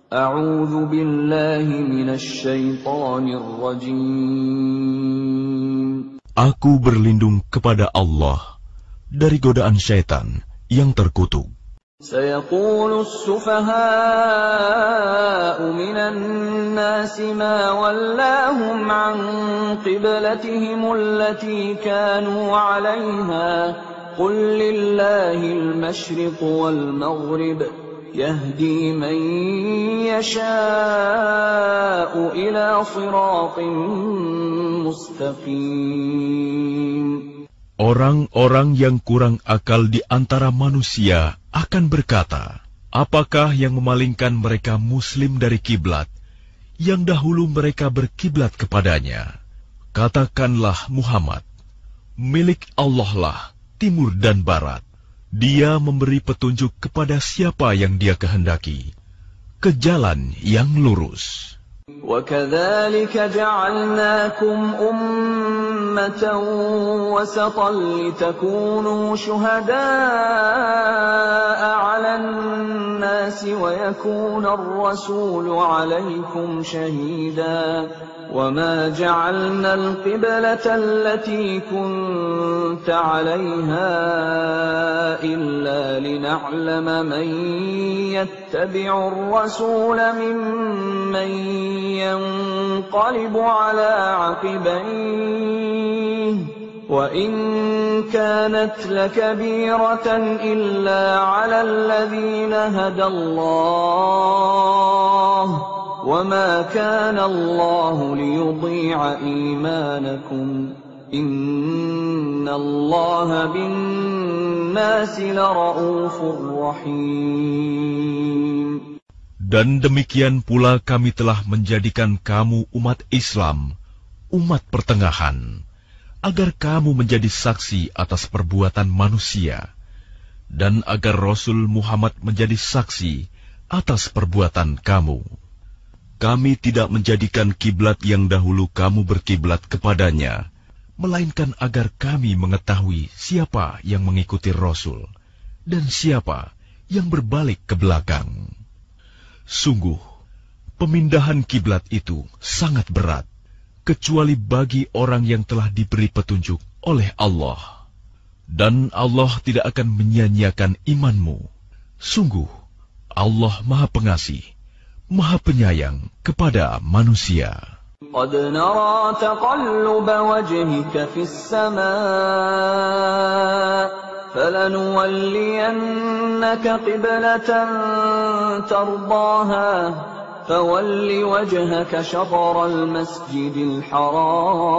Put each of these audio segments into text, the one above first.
A'udzu billahi minasy syaithanir rajim. Aku berlindung kepada Allah dari godaan syaitan yang terkutuk. سيقول السفهاء من الناس ما ولاهم عن قبلتهم التي كانوا عليها قل لله المشرق والمغرب يهدي من يشاء إلى صراط مستقيم. Orang-orang yang kurang akal di antara manusia akan berkata, apakah yang memalingkan mereka muslim dari kiblat, yang dahulu mereka berkiblat kepadanya? Katakanlah Muhammad, milik Allah lah timur dan barat. Dia memberi petunjuk kepada siapa yang Dia kehendaki, ke jalan yang lurus. وَكَذَلِكَ جَعَلْنَاكُمْ أُمَّةً وَسَطًا لِتَكُونُوا شُهَدَاءَ عَلَى النَّاسِ وَيَكُونَ الرَّسُولُ عَلَيْكُمْ شَهِيدًا وَمَا جَعَلْنَا الْقِبْلَةَ الَّتِي كُنتَ عَلَيْهَا إِلَّا لِنَعْلَمَ مَن يَتَّبِعُ الرَّسُولَ مِمَّن ينقلب على عقبيه وإن كانت لكبيرة إلا على الذين هدى الله وما كان الله ليضيع إيمانكم إن الله بالناس لرءوف رحيم. Dan demikian pula kami telah menjadikan kamu umat Islam, umat pertengahan, agar kamu menjadi saksi atas perbuatan manusia, dan agar Rasul Muhammad menjadi saksi atas perbuatan kamu. Kami tidak menjadikan kiblat yang dahulu kamu berkiblat kepadanya, melainkan agar kami mengetahui siapa yang mengikuti Rasul, dan siapa yang berbalik ke belakang. Sungguh, pemindahan kiblat itu sangat berat, kecuali bagi orang yang telah diberi petunjuk oleh Allah. Dan Allah tidak akan menyia-nyiakan imanmu. Sungguh, Allah Maha Pengasih, Maha Penyayang kepada manusia. قد نرى تقلب وجهك في السماء فلنولينك قبلة ترضاها فول وجهك شطر المسجد الحرام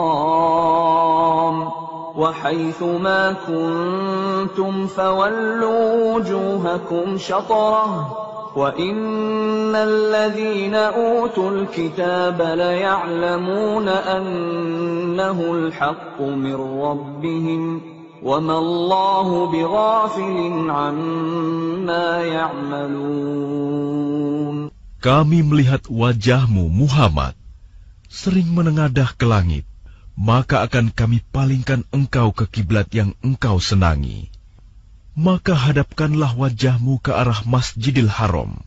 وحيث ما كنتم فولوا وجوهكم شطره وَإِنَّ الَّذِينَ أُوتُوا الْكِتَابَ لَيَعْلَمُونَ أَنَّهُ الْحَقُّ مِنْ رَبِّهِمْ وَمَا اللَّهُ بِغَافِلٍ عَمَّا يَعْمَلُونَ. Kami melihat wajahmu, Muhammad, sering menengadah ke langit, maka akan kami palingkan engkau ke kiblat yang engkau senangi. Maka hadapkanlah wajahmu ke arah Masjidil Haram,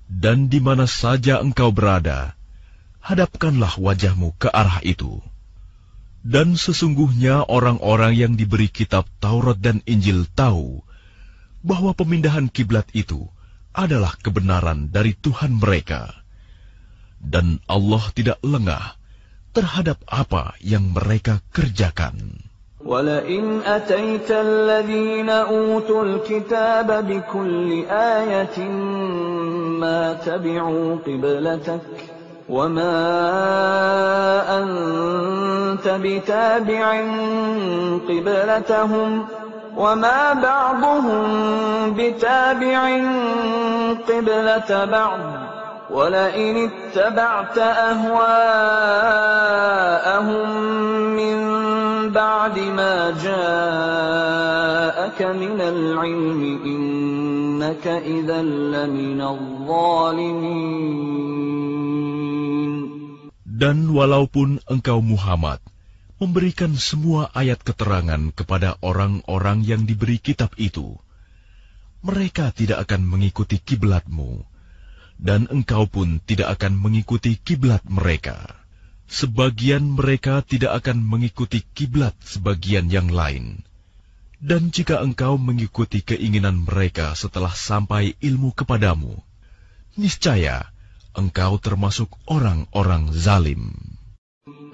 dan di mana saja engkau berada, hadapkanlah wajahmu ke arah itu. Dan sesungguhnya orang-orang yang diberi kitab Taurat dan Injil tahu bahwa pemindahan kiblat itu adalah kebenaran dari Tuhan mereka, dan Allah tidak lengah terhadap apa yang mereka kerjakan. وَلَئِنْ أَتَيْتَ الَّذِينَ أُوتُوا الْكِتَابَ بِكُلِّ آيَةٍ مَا تَبِعُوا قِبْلَتَكَ وَمَا أَنْتَ بِتَابِعٍ قِبْلَتَهُمْ وَمَا بَعْضُهُمْ بِتَابِعٍ قِبْلَةَ بَعْضٍ وَلَئِنِ اتَّبَعْتَ أَهْوَاءَهُمْ مِنْ بَعْدِ مَا جَاءَكَ مِنَ الْعِلْمِ إِنَّكَ إِذًا لَّمِنَ الظَّالِمِينَ. Dan walaupun engkau Muhammad memberikan semua ayat keterangan kepada orang-orang yang diberi kitab itu, mereka tidak akan mengikuti kiblatmu, dan engkau pun tidak akan mengikuti kiblat mereka. Sebagian mereka tidak akan mengikuti kiblat sebagian yang lain. Dan jika engkau mengikuti keinginan mereka setelah sampai ilmu kepadamu, niscaya engkau termasuk orang-orang zalim.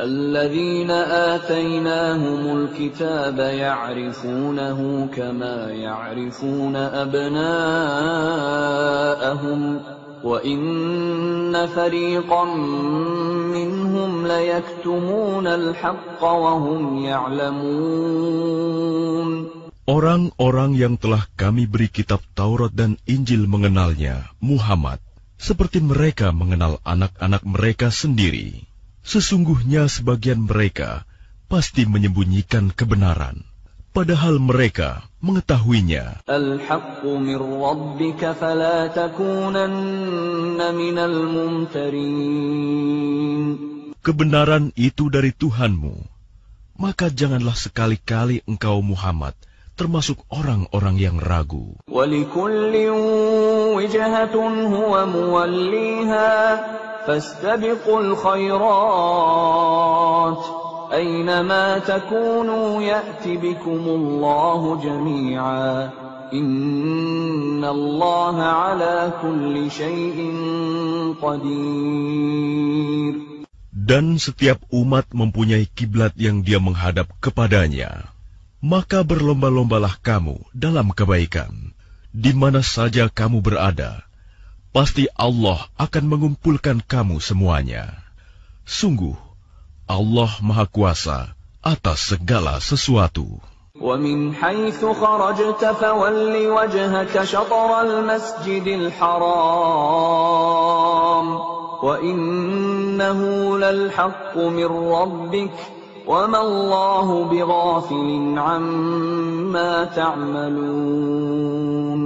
الذين آتيناهم الكتاب يعرفونه كما يعرفون أبناءهم وإن فريقا منهم ليكتمون الحق وهم يعلمون. Orang-orang yang telah kami beri kitab Taurat dan Injil mengenalnya, Muhammad, seperti mereka mengenal anak-anak mereka sendiri. Sesungguhnya sebagian mereka pasti menyembunyikan kebenaran, padahal mereka mengetahuinya. Al-haqqu min rabbika fala takunanna minal mumtarin. Kebenaran itu dari Tuhanmu, maka janganlah sekali-kali engkau Muhammad termasuk orang-orang yang ragu. Walikullin wijhatun huwa muwalliha fastabiqul khairat aynama takunu ya'ti bikumullahu jami'a innallaha ala kulli syai'in qadir. Dan setiap umat mempunyai kiblat yang dia menghadap kepadanya. Maka berlomba-lombalah kamu dalam kebaikan. Di mana saja kamu berada, pasti Allah akan mengumpulkan kamu semuanya. Sungguh, Allah Maha Kuasa atas segala sesuatu. وَمِنْ حَيْثُ خَرَجْتَ فَوَلِّ وَجْهَكَ شَطْرَ الْمَسْجِدِ الْحَرَامِ وَإِنَّهُ لَلْحَقُّ مِنْ رَبِّكَ وَمَا اللَّهُ بِغَافِلٍ عَمَّا تَعْمَلُونَ.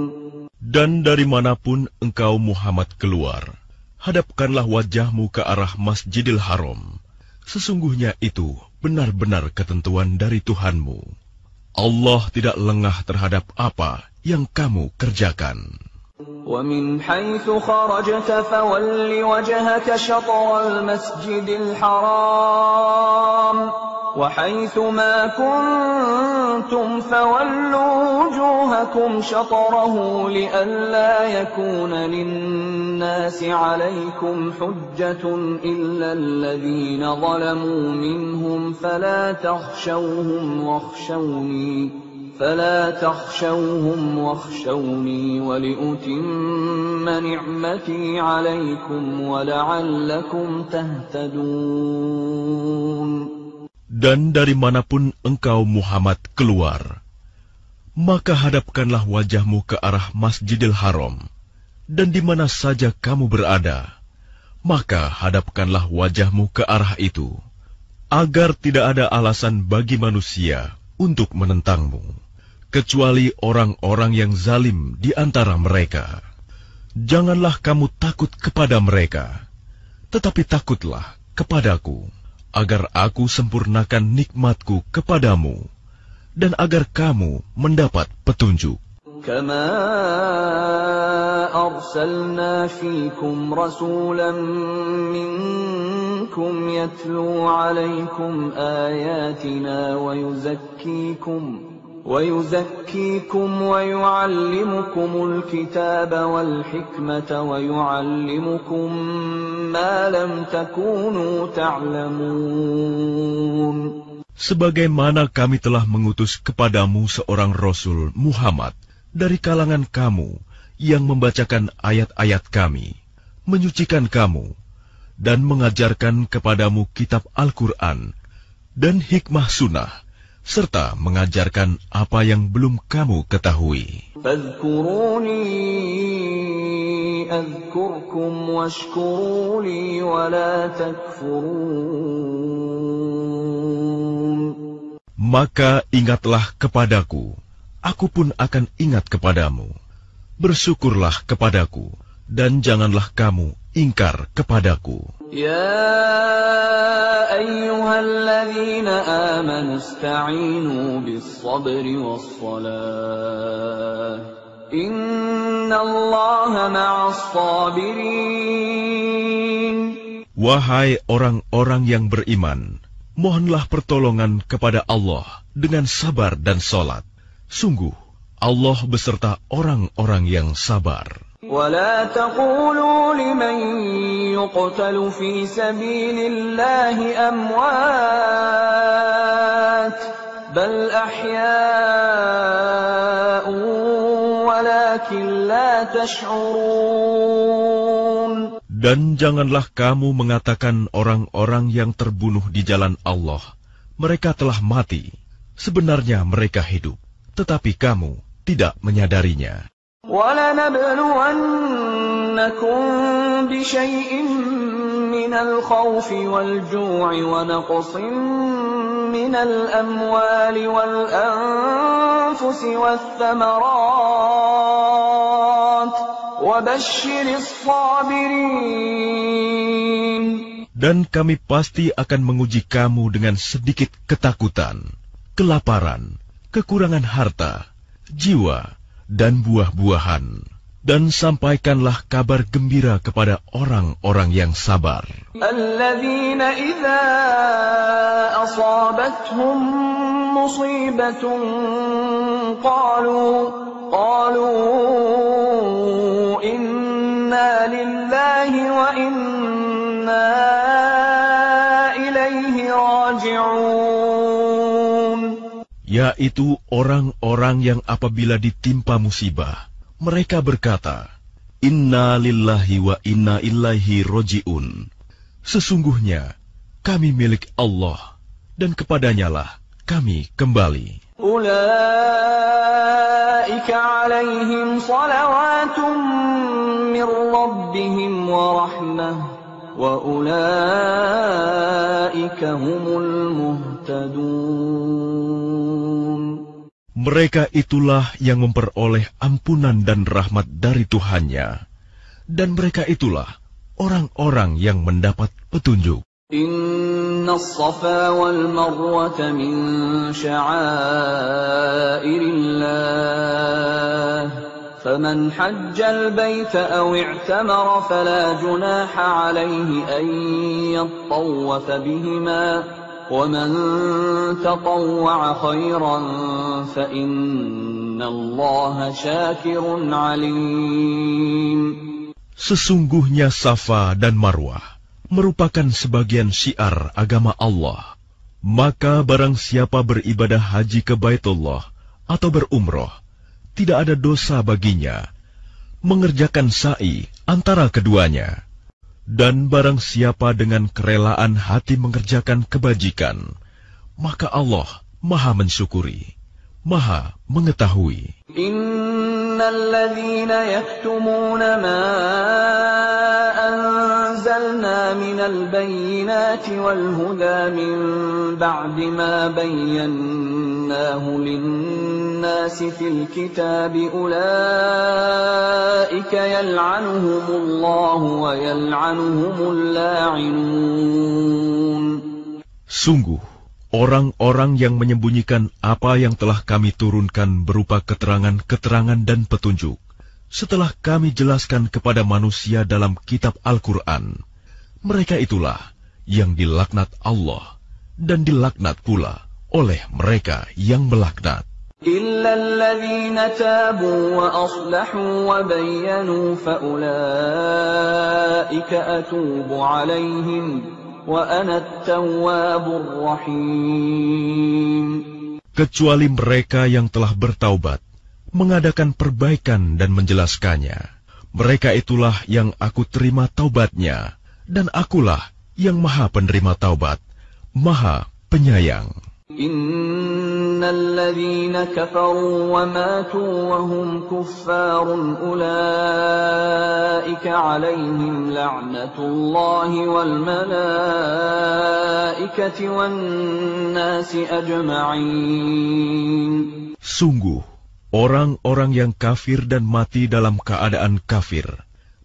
Dan dari manapun engkau Muhammad keluar, hadapkanlah wajahmu ke arah Masjidil Haram. Sesungguhnya itu benar-benar ketentuan dari Tuhanmu. Allah tidak lengah terhadap apa yang kamu kerjakan. وَمِنْ حَيْثُ خَرَجْتَ فَوَلِّ وَجْهَكَ شَطْرَ الْمَسْجِدِ الْحَرَامِ وَحَيْثُ مَا كُنْتُمْ فَوَلُّوا وُجُوهَكُمْ شَطْرَهُ لِئَلَّا يَكُونَ لِلنَّاسِ عَلَيْكُمْ حُجَّةٌ إِلَّا الَّذِينَ ظَلَمُوا مِنْهُمْ فلا تخشوهم واخشوني ولأتم نعمتي عليكم ولعلكم تهتدون. Dan dari manapun engkau Muhammad keluar, maka hadapkanlah wajahmu ke arah Masjidil Haram, dan di mana saja kamu berada, maka hadapkanlah wajahmu ke arah itu, agar tidak ada alasan bagi manusia untuk menentangmu, kecuali orang-orang yang zalim di antara mereka. Janganlah kamu takut kepada mereka, tetapi takutlah kepadaku, agar aku sempurnakan nikmatku kepadamu, dan agar kamu mendapat petunjuk. Kama arsalna fiikum rasulan minkum yatlu alaykum ayatina wa yuzakkikum wa yu'allimukumul kitaba wal hikmata wa yu'allimukum ma lam takunu ta'lamun. Sebagaimana kami telah mengutus kepadamu seorang Rasul Muhammad dari kalangan kamu yang membacakan ayat-ayat kami, menyucikan kamu, dan mengajarkan kepadamu kitab Al-Quran dan hikmah sunnah, serta mengajarkan apa yang belum kamu ketahui. Fadhkuruni adhkurkum washkuru li wa la takfurun. Maka ingatlah kepadaku, aku pun akan ingat kepadamu. Bersyukurlah kepadaku, dan janganlah kamu ingkar kepadaku. Ya ayyuhalladzina amanu ista'inu bis-sabri was-salah Innallaha ma'as sabirin. Wahai orang-orang yang beriman, mohonlah pertolongan kepada Allah dengan sabar dan salat. Sungguh, Allah beserta orang-orang yang sabar. ولا تقولوا لمن يقتل في سبيل الله أموات بل أحياء ولكن لا تشعرون. Dan janganlah kamu mengatakan orang-orang yang terbunuh di jalan Allah, mereka telah mati. Sebenarnya mereka hidup, tetapi kamu tidak menyadarinya. وَلَنَبْلُوَنَّكُمْ بِشَيْءٍ مِّنَ الْخَوْفِ وَالْجُوعِ وَنَقْصٍ مِّنَ الْأَمْوَالِ وَالْأَنفُسِ وَالثَّمَرَاتِ وَبَشِّرِ الصَّابِرِينَ. Dan kami pasti akan menguji kamu dengan sedikit ketakutan, kelaparan, kekurangan harta, jiwa, dan buah-buahan. Dan sampaikanlah kabar gembira kepada orang-orang yang sabar. Alladzina idza asabathum musibatun qalu inna lillahi wa inna ilaihi raji'un. Yaitu orang-orang yang apabila ditimpa musibah, mereka berkata, Inna lillahi wa inna ilaihi roji'un. Sesungguhnya, kami milik Allah, dan kepadanyalah kami kembali. Ulaika alaihim salawatun min rabbihim wa rahmah, wa ulaika humul muhtadun. Mereka itulah yang memperoleh ampunan dan rahmat dari Tuhannya, dan mereka itulah orang-orang yang mendapat petunjuk. Inna as-safa wal marwata min sya'airillah, faman hajja al-bayta aw i'tamara fala junaha alayhi an yattawwafa bihima. وَمَنْ تَطَوَّعَ خَيْرًا فَإِنَّ اللَّهَ شَاكِرٌ عَلِيمٌ. Sesungguhnya Safa dan Marwah merupakan sebagian syiar agama Allah. Maka barang siapa beribadah haji ke Baitullah atau berumroh, tidak ada dosa baginya mengerjakan sa'i antara keduanya. Dan barang siapa dengan kerelaan hati mengerjakan kebajikan, maka Allah Maha mensyukuri, Maha mengetahui. Innal ladzina yaktumuna ma anzalna minal bayyinati wal huda min ba'di ma bayyanahu lin-nasi fil kitabi ulaika yal'anuhumullahu wa yal'anuhumul la'inun. Sungguh, orang-orang yang menyembunyikan apa yang telah kami turunkan berupa keterangan-keterangan dan petunjuk, setelah kami jelaskan kepada manusia dalam kitab Al-Quran, mereka itulah yang dilaknat Allah dan dilaknat pula oleh mereka yang melaknat. إِلَّا الَّذِينَ تَابُوا وَأَصْلَحُوا وَبَيَّنُوا فَأُولَئِكَ أَتُوبُ عَلَيْهِمْ وَأَنَا التَّوَّابُ الرَّحِيمُ. Kecuali mereka yang telah bertaubat, mengadakan perbaikan dan menjelaskannya. Mereka itulah yang aku terima taubatnya, dan akulah yang Maha penerima taubat, Maha penyayang. Innal ladzina kafaru wa matu wa hum kuffarun ulaika 'alaihim la'natullahi wal malaikati wan nasi ajma'in. Sungguh, orang-orang yang kafir dan mati dalam keadaan kafir,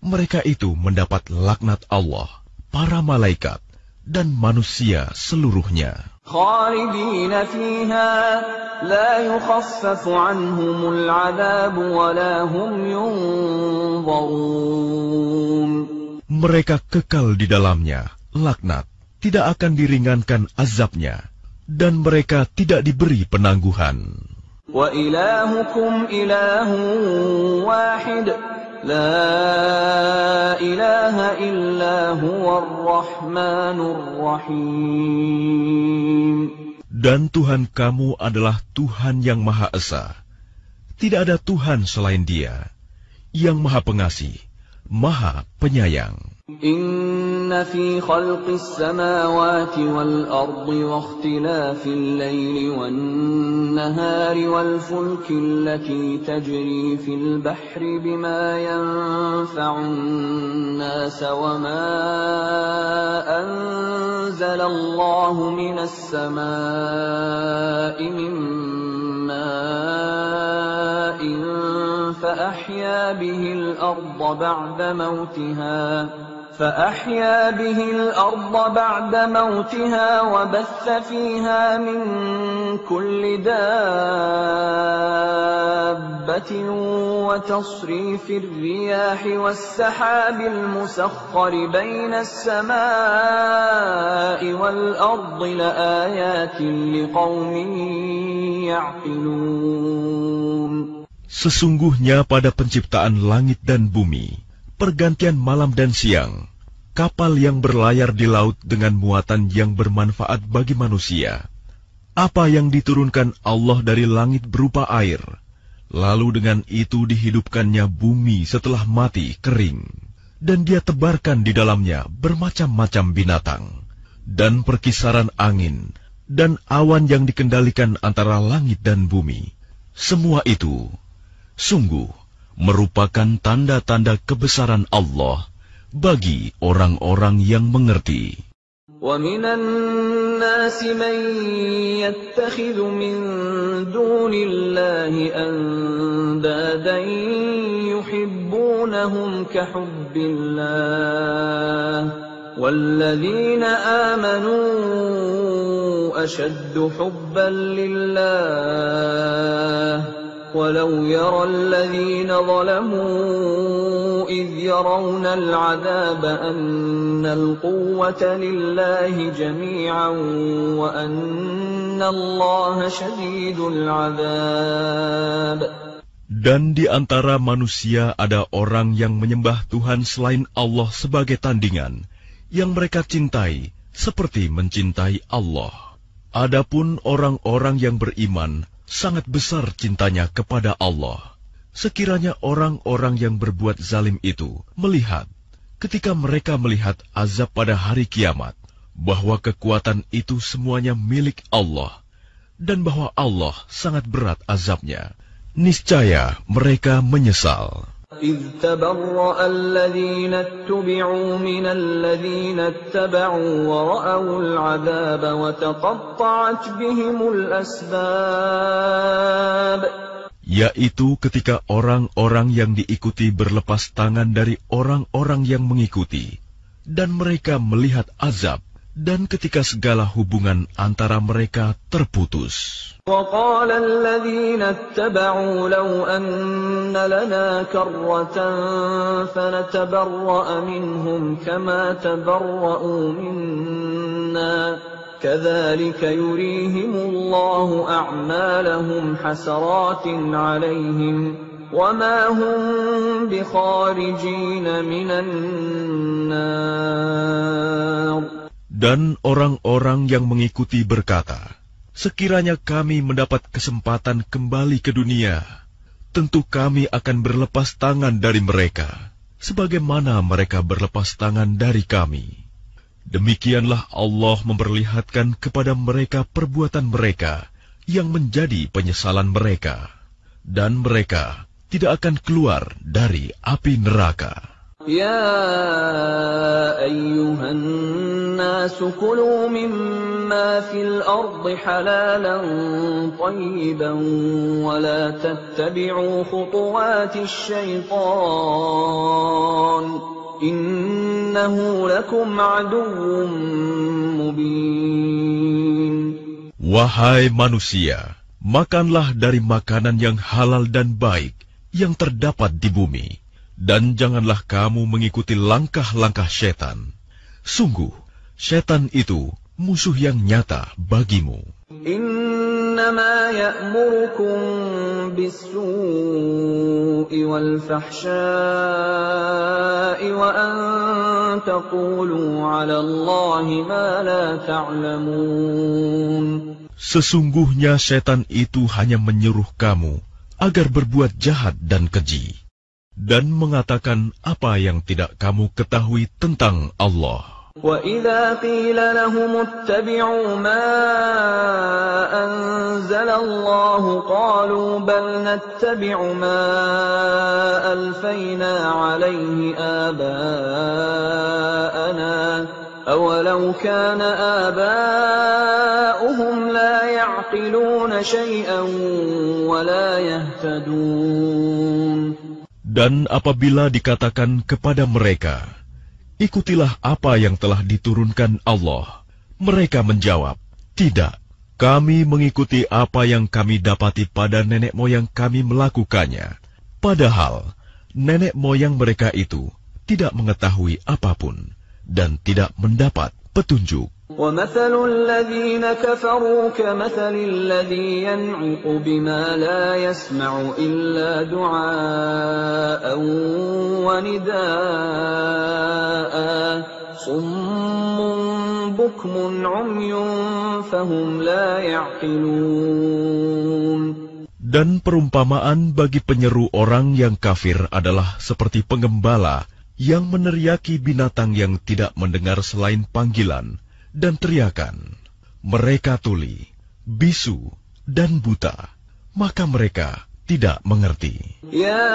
mereka itu mendapat laknat Allah, para malaikat, dan manusia seluruhnya. خالدين فيها لا يخفف عنهم العذاب ولا هم ينظرون. Mereka kekal di dalamnya, laknat, tidak akan diringankan azabnya, dan mereka tidak diberi penangguhan. Wa ilahukum ilahu wahid, la ilaha illa huwar rahmanur rahim. Dan Tuhan kamu adalah Tuhan yang Maha Esa. Tidak ada Tuhan selain Dia, yang Maha Pengasih, Maha Penyayang. Inna fi khalqis samawati wal ardi wa ikhtilafil laili wan nahari wal fulki allati tajri fil bahri bima yanfa'un nas wa ma anzala Allahu minas samaa'i min ma'in fa ahya bihil arda ba'da mautiha فأحيا به الأرض بعد موتها وبث فيها من كل دابة وتصريف الرياح والسحاب المسخر بين السماء والأرض لآيات لقوم يعقلون. Sesungguhnya pada penciptaan langit dan bumi, pergantian malam dan siang, kapal yang berlayar di laut dengan muatan yang bermanfaat bagi manusia, apa yang diturunkan Allah dari langit berupa air, lalu dengan itu dihidupkannya bumi setelah mati kering, dan Dia tebarkan di dalamnya bermacam-macam binatang, dan perkisaran angin, dan awan yang dikendalikan antara langit dan bumi. Semua itu sungguh merupakan tanda-tanda kebesaran Allah bagi orang-orang yang mengerti. وَمِنَ النَّاسِ مَن يَتَّخِذُ مِن دُونِ اللَّهِ أَندَادًا يُحِبُّونَهُمْ كَحُبِّ اللَّهِ وَالَّذِينَ آمَنُوا أَشَدُّ حُبًّا لِّلَّهِ وَلَوْ يَرَى الَّذِينَ ظَلَمُوا إِذْ يَرَوْنَ الْعَذَابَ أَنَّ الْقُوَّةَ لِلَّهِ جَمِيعًا وَأَنَّ اللَّهَ شَدِيدُ الْعَذَابِ. Dan di antara manusia ada orang yang menyembah Tuhan selain Allah sebagai tandingan, yang mereka cintai seperti mencintai Allah. Adapun orang-orang yang beriman sangat besar cintanya kepada Allah. Sekiranya orang-orang yang berbuat zalim itu melihat, ketika mereka melihat azab pada hari kiamat, bahwa kekuatan itu semuanya milik Allah, dan bahwa Allah sangat berat azabnya, niscaya mereka menyesal. إِذْ تَبَرَّأَ الَّذِينَ اتُّبِعُوا مِنَ الَّذِينَ اتَّبَعُوا وَرَأَوُا الْعَذَابَ وَتَقَطَّعَتْ بِهِمُ الْأَسْبَابُ. Yaitu ketika orang-orang yang diikuti berlepas tangan dari orang-orang yang mengikuti, dan mereka melihat azab, dan ketika segala hubungan antara mereka terputus. وَقَالَ الَّذِينَ اتَّبَعُوا لَوْ أَنَّ لَنَا كَرَّةً فَنَتَبَرَّأَ مِنْهُمْ كَمَا تَبَرَّؤُوا مِنَّا كَذَلِكَ يُرِيهِمُ اللَّهُ أَعْمَالَهُمْ حَسَرَاتٍ عَلَيْهِمْ وَمَا هُمْ بِخَارِجِينَ مِنَ النَّارِ. Dan orang-orang yang mengikuti berkata, sekiranya kami mendapat kesempatan kembali ke dunia, tentu kami akan berlepas tangan dari mereka, sebagaimana mereka berlepas tangan dari kami. Demikianlah Allah memperlihatkan kepada mereka perbuatan mereka yang menjadi penyesalan mereka, dan mereka tidak akan keluar dari api neraka. يا أيها الناس كلوا مما في الأرض حلالا طيبا ولا تتبعوا خطوات الشيطان إنه إنه لكم عدو مبين. Wahai manusia, makanlah dari makanan yang halal dan baik yang terdapat di bumi, dan janganlah kamu mengikuti langkah-langkah setan. Sungguh, setan itu musuh yang nyata bagimu. إنما يأمركم بالسوء والفحشاء وأن تقولوا على الله ما لا تعلمون. Sesungguhnya setan itu hanya menyuruh kamu agar berbuat jahat dan keji, dan mengatakan apa yang tidak kamu ketahui tentang Allah. وَإِذَا قِيلَ لَهُمُ اتَّبِعُوا مَا أَنزَلَ اللَّهُ قَالُوا بَلْ نَتَّبِعُ مَا أَلْفَيْنَا عَلَيْهِ آبَاءَنَا أَوَلَوْ كَانَ آبَاؤُهُمْ لَا يَعْقِلُونَ شَيْئًا وَلَا يَهْتَدُونَ. Dan apabila dikatakan kepada mereka, ikutilah apa yang telah diturunkan Allah, mereka menjawab, tidak, kami mengikuti apa yang kami dapati pada nenek moyang kami melakukannya. Padahal, nenek moyang mereka itu tidak mengetahui apapun dan tidak mendapat petunjuk. وَمَثَلُ الَّذِينَ كَفَرُوا كَمَثَلِ الَّذِي يَنْعِقُ بِمَا لَا يَسْمَعُ إِلَّا دُعَاءً وَنِدَاءً صُمٌّ بُكْمٌ عُمْيٌ فَهُمْ لَا يَعْقِلُونَ. Dan perumpamaan bagi penyeru orang yang kafir adalah seperti penggembala yang meneriaki binatang yang tidak mendengar selain panggilan dan teriakan. Mereka tuli, bisu, dan buta, maka mereka tidak mengerti. Ya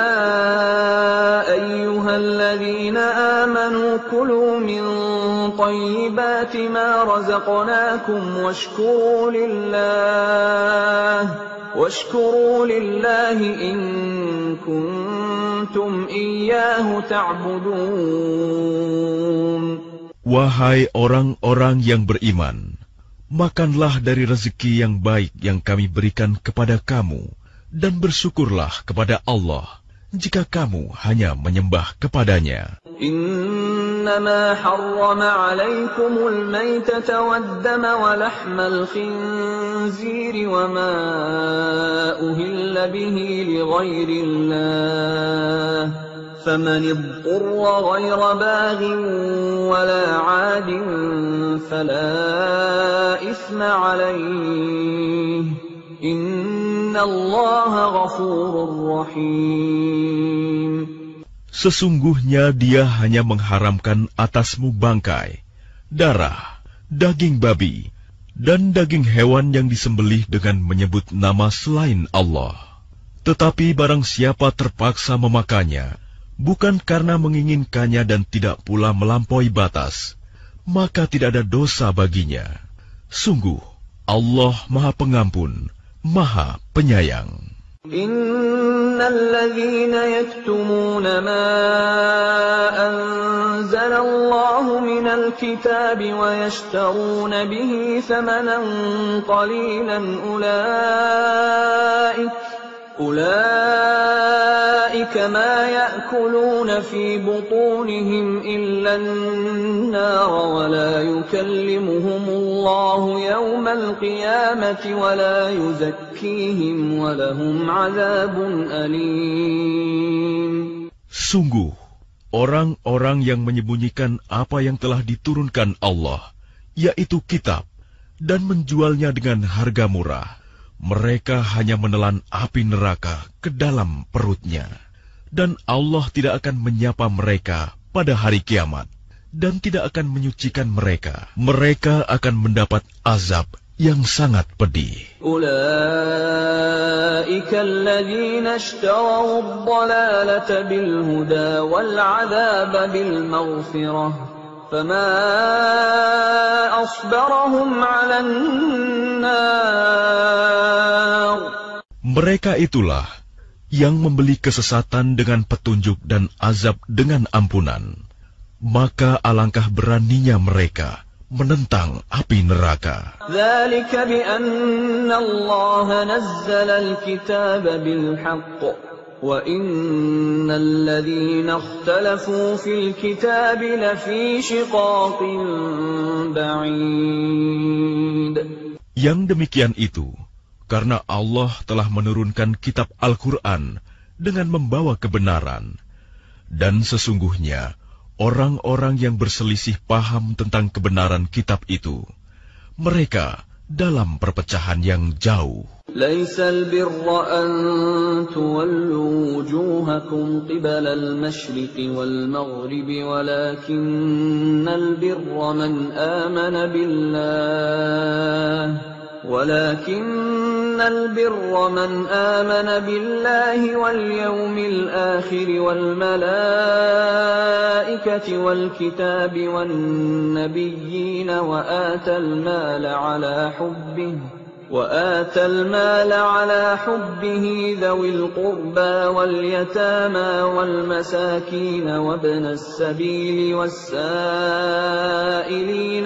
ayyuhalladzina amanu kulu min thayyibati ma razaqnakum washkuru lillahi in kuntum iyyahu ta'budun. Wahai orang-orang yang beriman, makanlah dari rezeki yang baik yang kami berikan kepada kamu, dan bersyukurlah kepada Allah jika kamu hanya menyembah kepadanya. Innama harrama alaikumul maytata waddama wa lahmal khinziri wa ma uhilla bihi li ghairillah. فَمَنِ اضْطُرَّ غَيْرَ بَاغٍ وَلَا عَادٍ فَلَا إِثْمَ عَلَيْهِ إِنَّ اللَّهَ غَفُورٌ رَّحِيمٌ. Sesungguhnya Dia hanya mengharamkan atasmu bangkai, darah, daging babi, dan daging hewan yang disembelih dengan menyebut nama selain Allah. Tetapi barang siapa terpaksa memakannya, bukan karena menginginkannya dan tidak pula melampaui batas, maka tidak ada dosa baginya. Sungguh, Allah Maha Pengampun, Maha Penyayang. Innalladzina yaktumuna ma anzalallahu minal kitabi wa yashtaruna bihi thamanan qalilan ulaika ma ya'kuluna fi butunihim illa an-nar wa la yukallimuhumullahu yawmal qiyamati wa la yuzakkihim wa lahum 'adzabun alim. Sungguh, orang-orang yang menyembunyikan apa yang telah diturunkan Allah, yaitu kitab, dan menjualnya dengan harga murah, mereka hanya menelan api neraka ke dalam perutnya. Dan Allah tidak akan menyapa mereka pada hari kiamat, dan tidak akan menyucikan mereka. Mereka akan mendapat azab yang sangat pedih. Ulaika alladzina ishtaraw ad-dalalata bil huda wal 'adzaba bil maghfirah. Fama asbarahum 'alan nar. Mereka itulah yang membeli kesesatan dengan petunjuk dan azab dengan ampunan. maka alangkah beraninya mereka menentang api neraka. ذلك بأن الله نزل الكتاب بالحق وإن الذين اختلفوا في الكتاب لفي شقاق بعيد. Yang demikian itu karena Allah telah menurunkan kitab Al-Quran dengan membawa kebenaran, dan sesungguhnya orang-orang yang berselisih paham tentang kebenaran kitab itu, mereka dalam perpecahan yang jauh. ليس البر أن تولوا وجوهكم قبل المشرق والمغرب ولكن البر من آمن بالله واليوم الآخر والملائكة والكتاب والنبيين وآتى المال على حبه ذوي القربى واليتامى والمساكين وابن السبيل والسائلين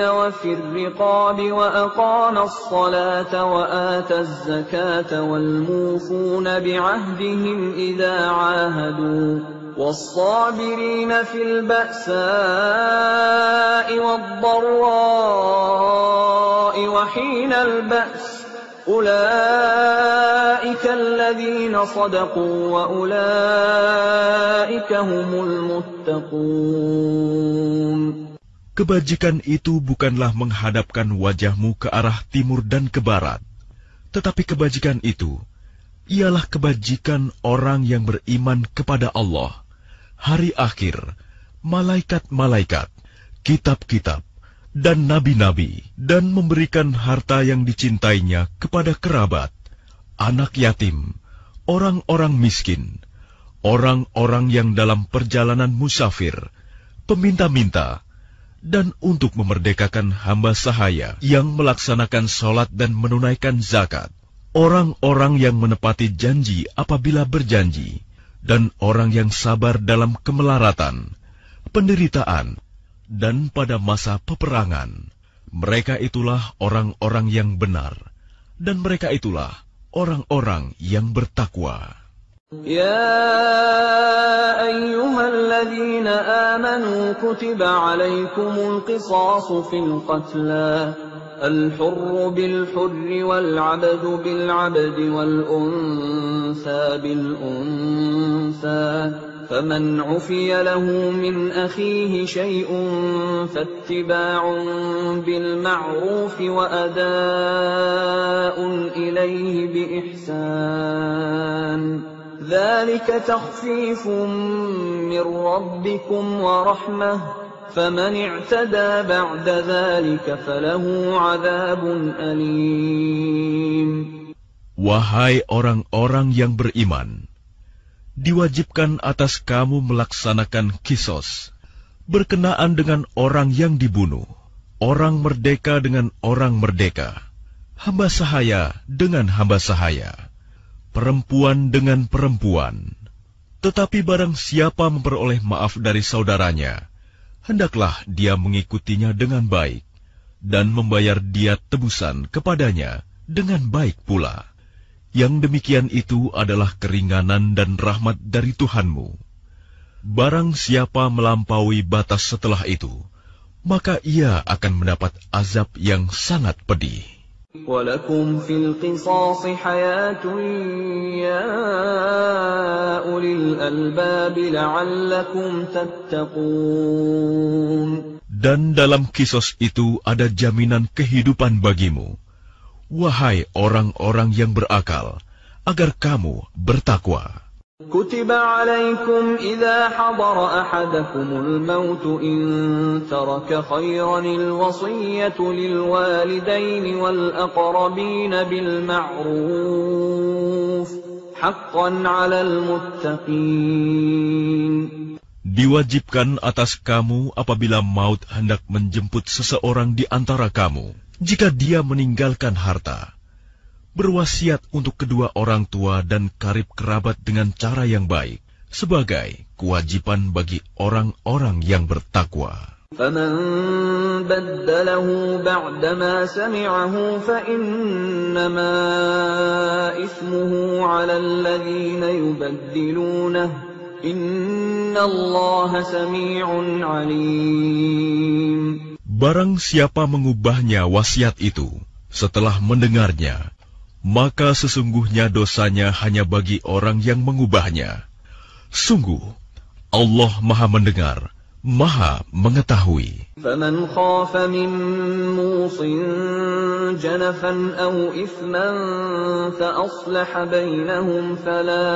وفي الرقاب وأقام الصلاة وآتى الزكاة والموفون بعهدهم إذا عاهدوا والصابرين في البأساء والضراء وحين البأس أولئك الذين صدقوا وأولئك هم المتقون. Kebajikan itu bukanlah menghadapkan wajahmu ke arah timur dan ke barat, tetapi kebajikan itu ialah kebajikan orang yang beriman kepada Allah, hari akhir, malaikat-malaikat, kitab-kitab, dan nabi-nabi, dan memberikan harta yang dicintainya kepada kerabat, anak yatim, orang-orang miskin, orang-orang yang dalam perjalanan musafir, peminta-minta, dan untuk memerdekakan hamba sahaya yang melaksanakan sholat dan menunaikan zakat, orang-orang yang menepati janji apabila berjanji, dan orang yang sabar dalam kemelaratan, penderitaan, dan pada masa peperangan. Mereka itulah orang-orang yang benar, dan mereka itulah orang-orang yang bertakwa. Ya ayyuhalladzina amanu kutiba alaikumul qisasu fil qatla al-hurru bil-hurri wal-'abdu bil-'abdi wal-untha bil-untha فمن عفي له من أخيه شيء فاتباع بالمعروف وأداء إليه بإحسان ذلك تخفيف من ربكم ورحمة فمن اعتدى بعد ذلك فله عذاب أليم. Wahai orang-orang yang beriman, diwajibkan atas kamu melaksanakan kisos, berkenaan dengan orang yang dibunuh, orang merdeka dengan orang merdeka, hamba sahaya dengan hamba sahaya, perempuan dengan perempuan. Tetapi barang siapa memperoleh maaf dari saudaranya, hendaklah dia mengikutinya dengan baik, dan membayar dia tebusan kepadanya dengan baik pula. Yang demikian itu adalah keringanan dan rahmat dari Tuhanmu. Barang siapa melampaui batas setelah itu, maka ia akan mendapat azab yang sangat pedih. وَلَكُمْ فِي الْقِصَاصِ حَيَاةٌ يَا أُولِي الْأَلْبَابِ لَعَلَّكُمْ تَتَّقُونَ. Dan dalam kisos itu ada jaminan kehidupan bagimu, wahai orang-orang yang berakal, agar kamu bertakwa. كتب عليكم إذا حضر أحدكم الموت إن ترك خيرا الوصية للوالدين والأقربين بالمعروف حقا على المتقين. Diwajibkan atas kamu apabila maut hendak menjemput seseorang di antara kamu, jika dia meninggalkan harta, berwasiat untuk kedua orang tua dan karib kerabat dengan cara yang baik, sebagai kewajiban bagi orang-orang yang bertakwa. فَمَنْ بَدَّلَهُ بَعْدَمَا سَمِعَهُ فَإِنَّمَا إِثْمُهُ عَلَى الَّذِينَ يُبَدِّلُونَهُ إِنَّ اللَّهَ سَمِيعٌ عَلِيمٌ. Barang siapa mengubahnya wasiat itu setelah mendengarnya, maka sesungguhnya dosanya hanya bagi orang yang mengubahnya. Sungguh, Allah Maha Mendengar, Maha Mengetahui. فَمَنْ خَافَ مِنْ مُوصٍ جَنَفًا أَوْ إِثْمًا فَأَصْلَحَ بَيْنَهُمْ فَلَا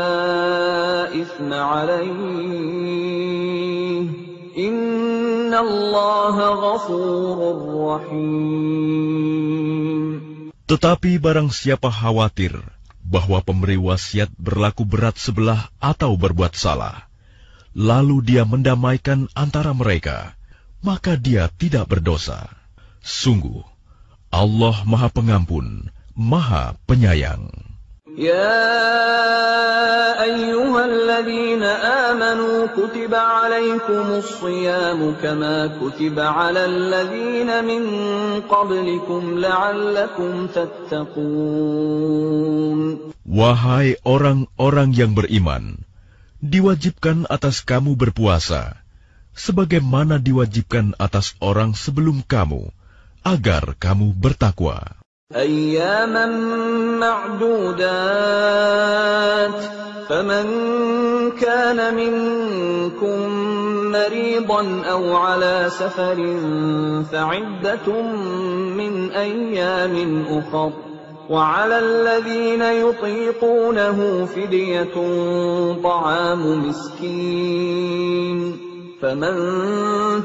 إِثْمَ عَلَيْهِ إِنَّ اللَّهَ غَفُورٌ رَحِيمٌ. Tetapi barang siapa khawatir bahwa pemberi wasiat berlaku berat sebelah atau berbuat salah, lalu dia mendamaikan antara mereka, maka dia tidak berdosa. Sungguh, Allah Maha Pengampun, Maha Penyayang. يا أيها الذين آمنوا كتب عليكم الصيام كما كتب على الذين من قبلكم لعلكم تتقون. Wahai orang-orang yang beriman, diwajibkan atas kamu berpuasa, sebagaimana diwajibkan atas orang sebelum kamu, agar kamu bertakwa. أياما معدودات فمن كان منكم مريضا أو على سفر فعدة من أيام أخر وعلى الذين يطيقونه فدية طعام مسكين فمن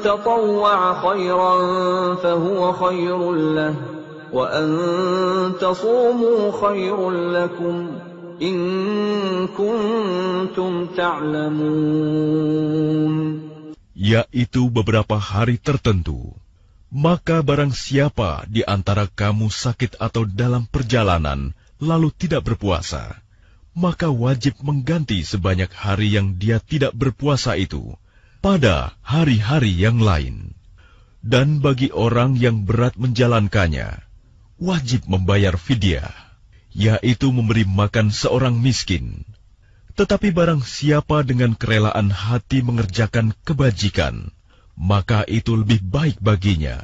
تطوع خيرا فهو خير له وأن تصوموا خير لكم إن كنتم تعلمون. Yaitu beberapa hari tertentu. Maka barang siapa di antara kamu sakit atau dalam perjalanan lalu tidak berpuasa, maka wajib mengganti sebanyak hari yang dia tidak berpuasa itu pada hari-hari yang lain. Dan bagi orang yang berat menjalankannya, wajib membayar fidyah, yaitu memberi makan seorang miskin. Tetapi barang siapa dengan kerelaan hati mengerjakan kebajikan, maka itu lebih baik baginya,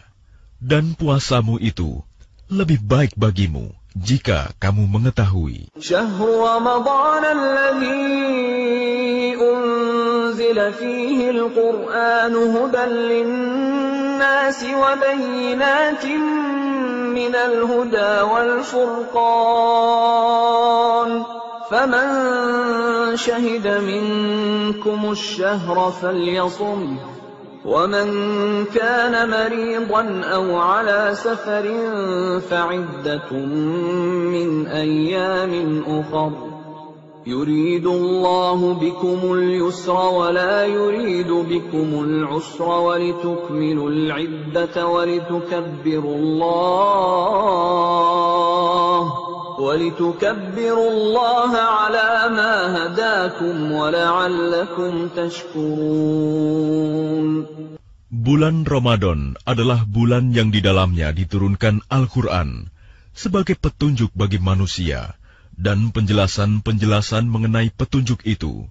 dan puasamu itu lebih baik bagimu jika kamu mengetahui. Syahrul Ramadan alladzi unzila fihi al-Qur'an hudan lin-nasi wa bayyinatin minal huda wal furqan faman shahida minkum ash-shahra falyasum ومن كان مريضا أو على سفر فعدة من أيام أخر يريد الله بكم اليسر ولا يريد بكم العسر ولتكملوا العدة ولتكبروا الله على ما هداكم ولعلكم تشكرون. Bulan Ramadan adalah bulan yang di dalamnya diturunkan Al-Quran sebagai petunjuk bagi manusia dan penjelasan-penjelasan mengenai petunjuk itu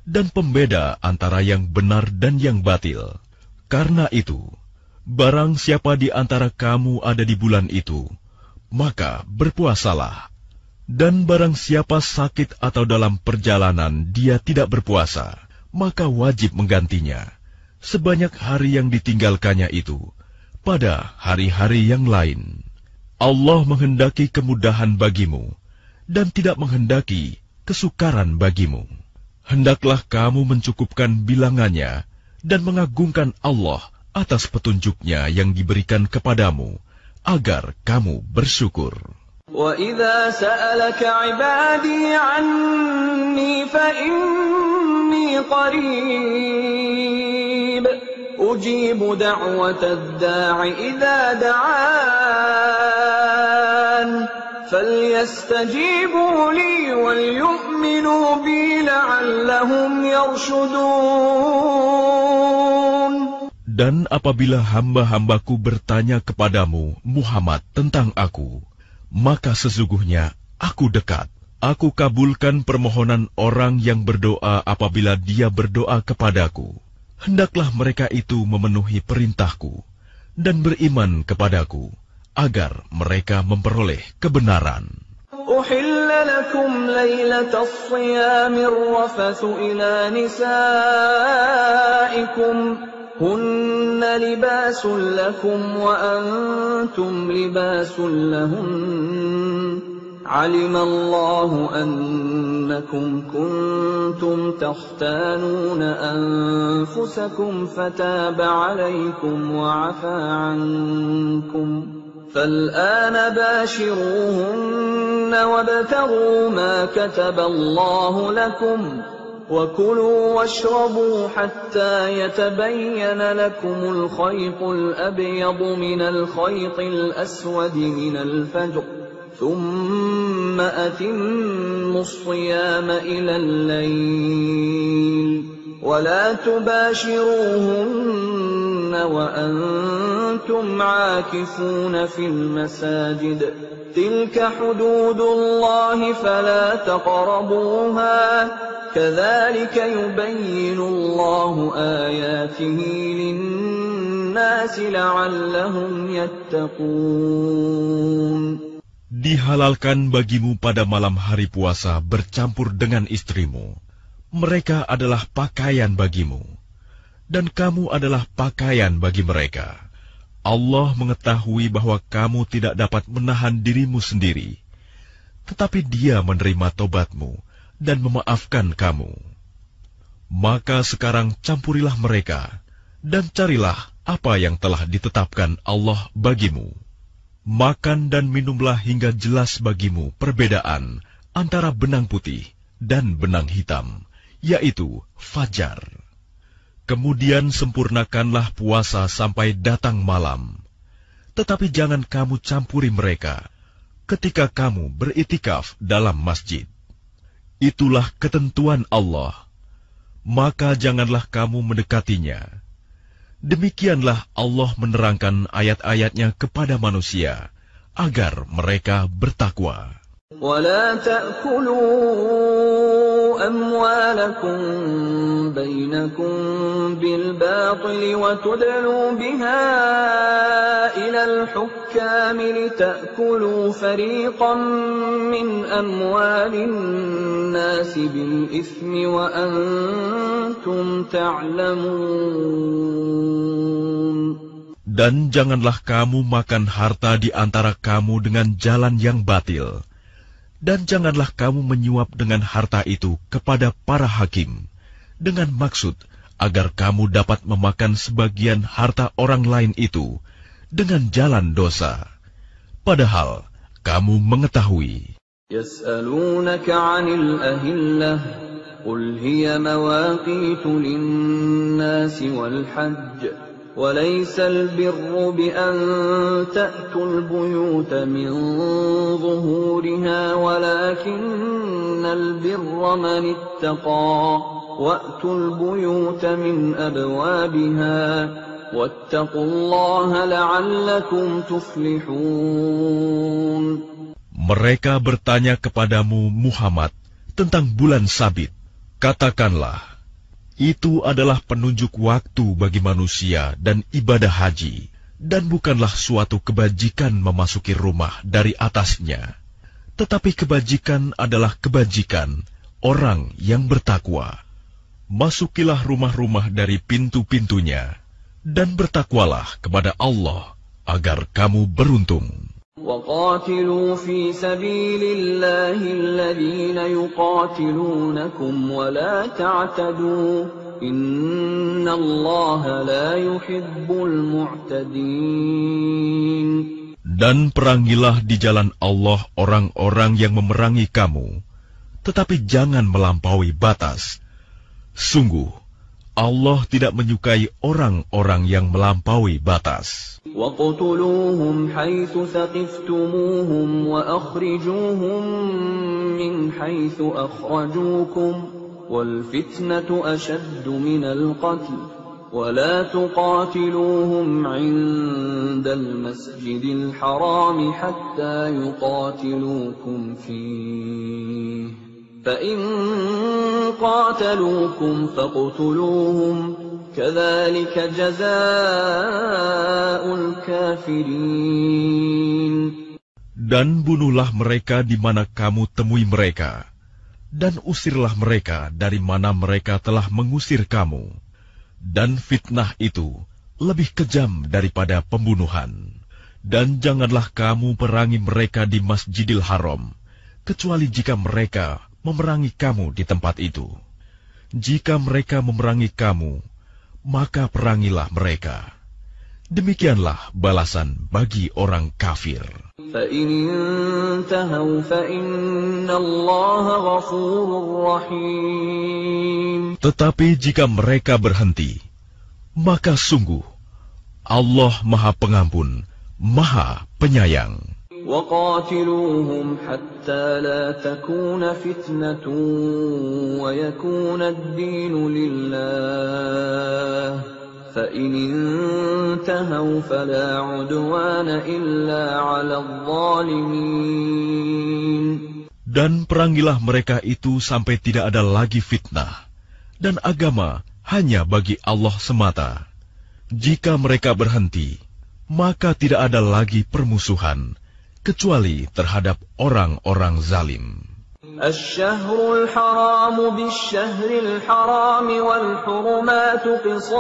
dan pembeda antara yang benar dan yang batil. Karena itu, barang siapa di antara kamu ada di bulan itu, maka berpuasalah. Dan barang siapa sakit atau dalam perjalanan dia tidak berpuasa, maka wajib menggantinya sebanyak hari yang ditinggalkannya itu pada hari-hari yang lain. Allah menghendaki kemudahan bagimu dan tidak menghendaki kesukaran bagimu. Hendaklah kamu mencukupkan bilangannya dan mengagungkan Allah atas petunjuknya yang diberikan kepadamu, agar kamu bersyukur. وَإِذَا سَأَلَكَ عِبَادِي عَنِّي فَإِنِّي قَرِيبٌ أُجِيبُ دَعْوَةَ الدَّاعِ إِذَا دَعَانِ فَلْيَسْتَجِيبُوا لِي وَلْيُؤْمِنُوا بِي لَعَلَّهُمْ يَرْشُدُونَ. Dan apabila hamba-hambaku bertanya kepadamu, Muhammad, tentang aku, maka sesungguhnya aku dekat. Aku kabulkan permohonan orang yang berdoa apabila dia berdoa kepadaku. Hendaklah mereka itu memenuhi perintahku dan beriman kepadaku, agar mereka memperoleh kebenaran. أُحِلَّ لَكُمْ لَيْلَةَ الصِّيَامِ الرَّفَثُ إِلَى نِسَائِكُمْ هُنَّ لِبَاسٌ لَكُمْ وَأَنْتُمْ لِبَاسٌ لَهُنَّ عَلِمَ اللَّهُ أَنَّكُمْ كُنْتُمْ تَخْتَانُونَ أَنفُسَكُمْ فَتَابَ عَلَيْكُمْ وَعَفَا عَنْكُمْ فَالْآنَ بَاشِرُوهُنَّ وَابْتَغُوا مَا كَتَبَ اللَّهُ لَكُمْ وَكُلُوا وَاشْرَبُوا حَتَّى يَتَبَيَّنَ لَكُمُ الْخَيْطُ الْأَبْيَضُ مِنَ الْخَيْطِ الْأَسْوَدِ مِنَ الْفَجْرِ ثُمَّ أَتِمُّوا الصِّيَامَ إِلَى اللَّيْلِ وَلَا تُبَاشِرُوهُنَّ وَأَنْتُمْ عَاكِفُونَ فِي الْمَسَاجِدِ تِلْكَ حُدُودُ اللَّهِ فَلَا تَقْرَبُوهَا كَذَلِكَ يُبَيِّنُ اللَّهُ آيَاتِهِ لِلنَّاسِ لَعَلَّهُمْ يَتَّقُونَ. Dihalalkan bagimu pada malam hari puasa bercampur dengan istrimu. Mereka adalah pakaian bagimu, dan kamu adalah pakaian bagi mereka. Allah mengetahui bahwa kamu tidak dapat menahan dirimu sendiri, tetapi Dia menerima tobatmu dan memaafkan kamu. Maka sekarang campurilah mereka, dan carilah apa yang telah ditetapkan Allah bagimu. Makan dan minumlah hingga jelas bagimu perbedaan antara benang putih dan benang hitam, yaitu fajar. Kemudian sempurnakanlah puasa sampai datang malam. Tetapi jangan kamu campuri mereka ketika kamu beritikaf dalam masjid. Itulah ketentuan Allah, maka janganlah kamu mendekatinya. Demikianlah Allah menerangkan ayat-ayatnya kepada manusia, agar mereka bertakwa. وَلَا تَأْكُلُوا أَمْوَالَكُمْ بَيْنَكُمْ بِالْبَاطِلِ وَتُدْلُوا بِهَا إِلَى الْحُكَّامِ لِتَأْكُلُوا فَرِيقًا مِنْ أَمْوَالِ النَّاسِ بِالْإِثْمِ وَأَنْتُمْ تَعْلَمُونَ. Dan janganlah kamu makan harta di antara kamu dengan jalan yang batil. Dan janganlah kamu menyuap dengan harta itu kepada para hakim, dengan maksud agar kamu dapat memakan sebagian harta orang lain itu dengan jalan dosa. Padahal kamu mengetahui. يَسْأَلُونَكَ عَنِ الْأَهِلَّةِ قُلْ هِيَ مَوَاقِيتُ لِلنَّاسِ وَالْحَجِّ وَلَيْسَ الْبِرُّ بِأَن تَأْتُوا الْبُيُوتَ مِنْ ظُهُورِهَا وَلَكِنَّ الْبِرَّ مَنِ اتَّقَى وَأْتُوا الْبُيُوتَ مِنْ أَبْوَابِهَا وَاتَّقُوا اللَّهَ لَعَلَّكُمْ تُفْلِحُونَ. Mereka bertanya kepadamu, Muhammad, tentang bulan Sabit. Katakanlah, itu adalah penunjuk waktu bagi manusia dan ibadah haji, dan bukanlah suatu kebajikan memasuki rumah dari atasnya. Tetapi kebajikan adalah kebajikan orang yang bertakwa. Masukilah rumah-rumah dari pintu-pintunya, dan bertakwalah kepada Allah, agar kamu beruntung. وَقَاتِلُوا فِي سَبِيلِ اللَّهِ الَّذِينَ يُقَاتِلُونَكُمْ وَلَا تَعْتَدُوا إِنَّ اللَّهَ لَا يُحِبُّ الْمُعْتَدِينَ. Dan perangilah di jalan Allah orang-orang yang memerangi kamu, tetapi jangan melampaui batas. Sungguh, Allah tidak menyukai orang-orang yang melampaui batas. وَاقْتُلُوهُمْ حَيْثُ ثَقِفْتُمُوهُمْ وَأَخْرِجُوهُمْ مِنْ حَيْثُ أَخْرَجُوكُمْ وَالْفِتْنَةُ أَشَدُّ مِنَ الْقَتْلِ وَلَا تُقَاتِلُوهُمْ عِندَ الْمَسْجِدِ الْحَرَامِ حَتَّى يُقَاتِلُوكُمْ فِيهِ فَإِنْ قَاتَلُوكُمْ فَاقْتُلُوهُمْ كَذَلِكَ جَزَاءُ الْكَافِرِينَ. Dan bunuhlah mereka di mana kamu temui mereka, dan usirlah mereka dari mana mereka telah mengusir kamu. Dan fitnah itu lebih kejam daripada pembunuhan. Dan janganlah kamu perangi mereka di Masjidil Haram, kecuali jika mereka memerangi kamu di tempat itu. Jika mereka memerangi kamu, maka perangilah mereka. Demikianlah balasan bagi orang kafir. فَإِنِ انْتَهَوْا فَإِنَّ اللَّهَ غَفُورٌ رَّحِيمٌ. Tetapi jika mereka berhenti, maka sungguh Allah Maha Pengampun, Maha Penyayang. وَقَاتِلُوهُمْ حَتَّى لَا تَكُونَ فِتْنَةٌ وَيَكُونَ الدِّينُ لِلَّهِ فَإِنِ انْتَهَوْا فَلَا عُدْوَانَ إِلَّا عَلَى الظَّالِمِينَ. Dan perangilah mereka itu sampai tidak ada lagi fitnah, dan agama hanya bagi Allah semata. Jika mereka berhenti, maka tidak ada lagi permusuhan, kecuali terhadap orang-orang zalim. الشهر الحرام بالشهر الحرام والحرمات قصاص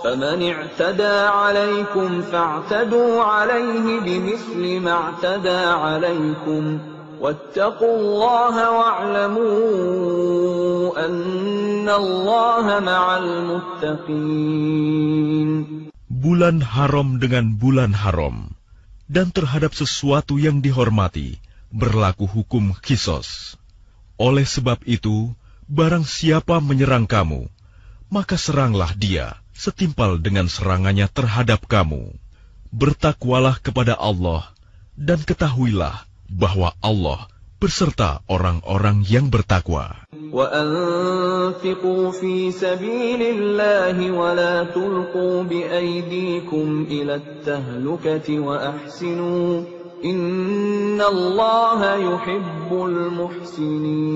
فمن اعتدى عليكم فاعتدوا عليه بمثل ما اعتدى عليكم واتقوا الله واعلموا أن الله مع المتقين. Bulan haram dengan bulan haram, dan terhadap sesuatu yang dihormati berlaku hukum qisas. Oleh sebab itu, barang siapa menyerang kamu, maka seranglah dia setimpal dengan serangannya terhadap kamu. Bertakwalah kepada Allah, dan ketahuilah bahwa Allah beserta orang-orang yang bertakwa. وَأَنفِقُوا فِي سَبِيلِ اللَّهِ وَلَا تُلْقُوا بِأَيْدِيكُمْ إِلَى التَّهْلُكَةِ وَأَحْسِنُوا إِنَّ اللَّهَ يُحِبُّ الْمُحْسِنِينَ.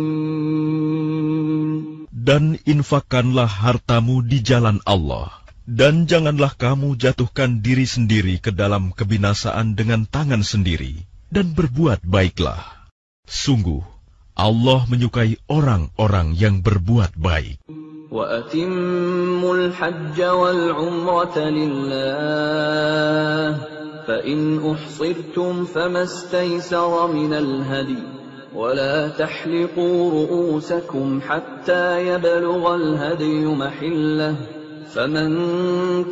Dan infakkanlah hartamu di jalan Allah, dan janganlah kamu jatuhkan diri sendiri ke dalam kebinasaan dengan tangan sendiri, dan berbuat baiklah. Sungguh, Allah menyukai orang-orang yang berbuat baik. وَأَتِمُّوا الْحَجَّ وَالْعُمْرَةَ لِلَّهِ فَإِنْ أُحْصِرْتُمْ فَمَا اسْتَيْسَرَ مِنَ الْهَدْيِ وَلَا تَحْلِقُوا رُؤُوسَكُمْ حَتَّى يَبْلُغَ الْهَدْيُ مَحِلَّهُ فَمَنْ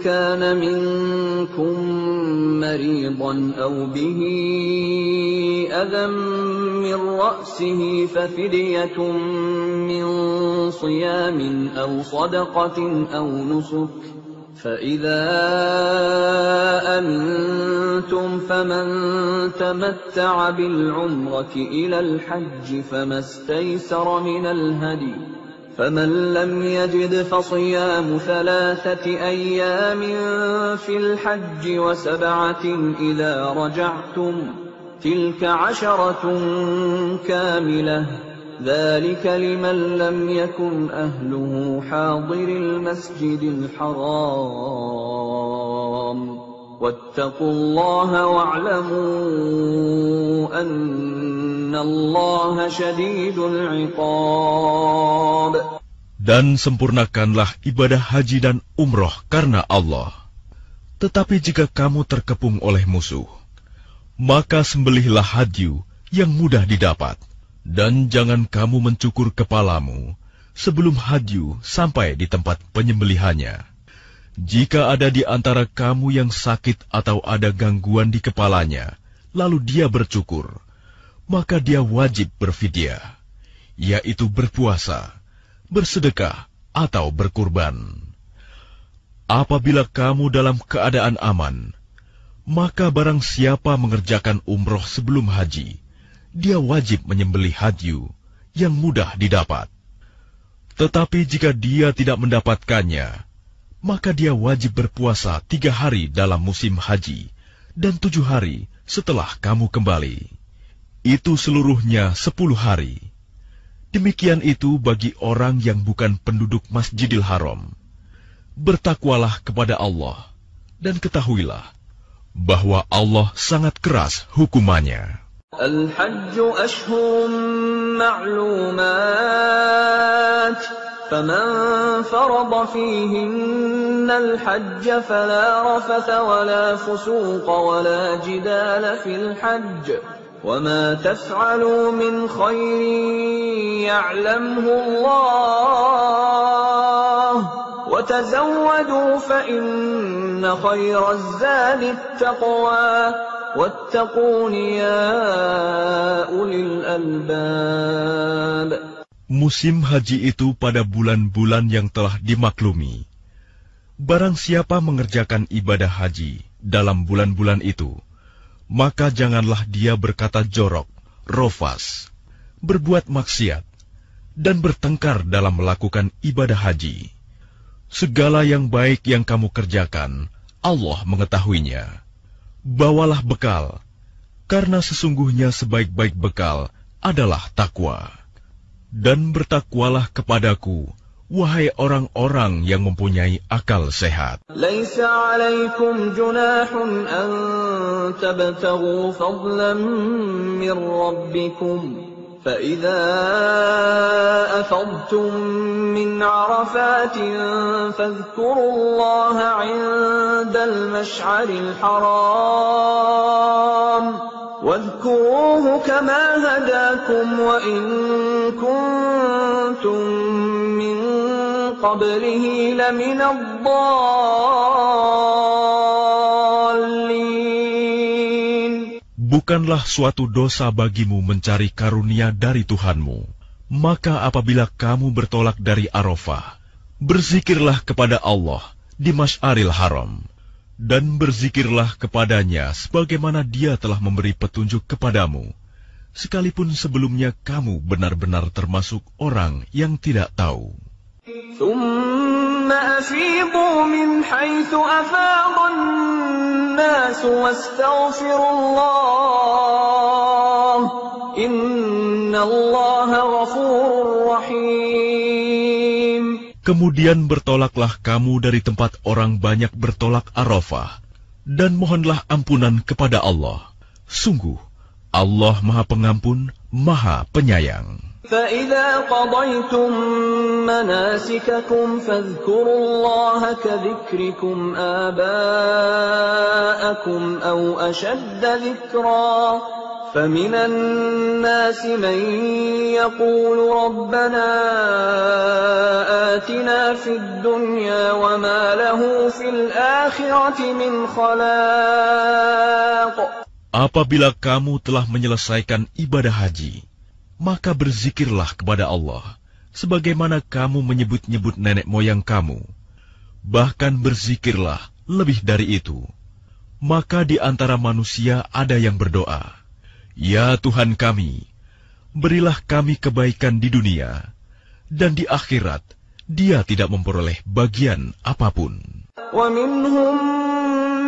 كَانَ مِنْكُمْ مَرِيضًا أَوْ بِهِ أَذًى مِّن رَّأْسِهِ فَفِدْيَةٌ مِّن صِيَامٍ أَوْ صَدَقَةٍ أَوْ نُسُكٍ فَإِذَا أَمِنْتُمْ فَمَنْ تَمَتَّعَ بِالْعُمْرَةِ إِلَى الْحَجِّ فَمَا اسْتَيْسَرَ مِنَ الْهَدْيِ فَمَنْ لَمْ يَجِدْ فَصِيَامُ 3 أَيَّامٍ فِي الْحَجِّ وَسَبْعَةٍ إِذَا رَجَعْتُمْ تِلْكَ 10 كَامِلَةٌ ذَلِكَ لِمَنْ لَمْ يَكُنْ أَهْلُهُ حَاضِرِ الْمَسْجِدِ الْحَرَامِ وَاتَّقُوا اللَّهَ وَاعْلَمُوا أَنَّ اللَّهَ شَدِيدُ الْعِقَابِ. Dan sempurnakanlah ibadah haji dan umroh karena Allah. Tetapi jika kamu terkepung oleh musuh, maka sembelihlah hadyu yang mudah didapat. Dan jangan kamu mencukur kepalamu sebelum hadyu sampai di tempat penyembelihannya. Jika ada di antara kamu yang sakit atau ada gangguan di kepalanya, lalu dia bercukur, maka dia wajib berfidyah, yaitu berpuasa, bersedekah, atau berkurban. Apabila kamu dalam keadaan aman, maka barang siapa mengerjakan umroh sebelum haji, dia wajib menyembelih hadyu yang mudah didapat. Tetapi jika dia tidak mendapatkannya, maka dia wajib berpuasa 3 hari dalam musim haji dan 7 hari setelah kamu kembali. Itu seluruhnya 10 hari. Demikian itu bagi orang yang bukan penduduk Masjidil Haram. Bertakwalah kepada Allah, dan ketahuilah bahwa Allah sangat keras hukumannya. Al-Hajj ashhurun ma'lumat, faman farada fihinna al-hajj fala rafatha wala fusuqa wala jidala fil hajj, وَمَا تَفْعَلُوا مِنْ خَيْرٍ يَعْلَمْهُ اللَّهُ وَتَزَوَّدُوا فَإِنَّ خَيْرَ الزَّادِ التَّقْوَى وَاتَّقُونِ يَا أُولِي الْأَلْبَابِ. Musim haji itu pada bulan-bulan yang telah dimaklumi. Barang siapa mengerjakan ibadah haji dalam bulan-bulan itu, maka janganlah dia berkata jorok, rofas, berbuat maksiat, dan bertengkar dalam melakukan ibadah haji. Segala yang baik yang kamu kerjakan, Allah mengetahuinya. Bawalah bekal, karena sesungguhnya sebaik-baik bekal adalah takwa. Dan bertakwalah kepadaku, wahai orang-orang yang mempunyai akal sehat. Laisa 'alaikum junahun an tabtaghu fadlan min rabbikum fa idza afadtum min 'arafatin fadhkurullaha 'indal mash'aril haram wadhkuruhu kama hadakum wa in kuntum min qablihi lamina ad-dallin. Bukanlah suatu dosa bagimu mencari karunia dari Tuhanmu. Maka apabila kamu bertolak dari Arafah, berzikirlah kepada Allah di Masy'aril Haram, dan berzikirlah kepadanya sebagaimana Dia telah memberi petunjuk kepadamu, sekalipun sebelumnya kamu benar-benar termasuk orang yang tidak tahu. ثم أفيضوا من حيث أفاض الناس واستغفروا الله إن الله غفور رحيم. Kemudian bertolaklah kamu dari tempat orang banyak bertolak Arafah, dan mohonlah ampunan kepada Allah. Sungguh, Allah Maha Pengampun, Maha Penyayang. فَإِذَا قَضَيْتُم مَّنَاسِكَكُمْ فَاذْكُرُوا اللَّهَ كَذِكْرِكُمْ آبَاءَكُمْ أَوْ أَشَدَّ ذِكْرًا فَمِنَ النَّاسِ مَن يَقُولُ رَبَّنَا آتِنَا فِي الدُّنْيَا وَمَا لَهُ فِي الْآخِرَةِ مِنْ خَلَاقٍ. Apabila kamu telah menyelesaikan ibadah haji, maka berzikirlah kepada Allah, sebagaimana kamu menyebut-nyebut nenek moyang kamu. Bahkan berzikirlah lebih dari itu. Maka di antara manusia ada yang berdoa, Ya Tuhan kami, berilah kami kebaikan di dunia, dan di akhirat Dia tidak memperoleh bagian apapun. وَمِنْهُمْ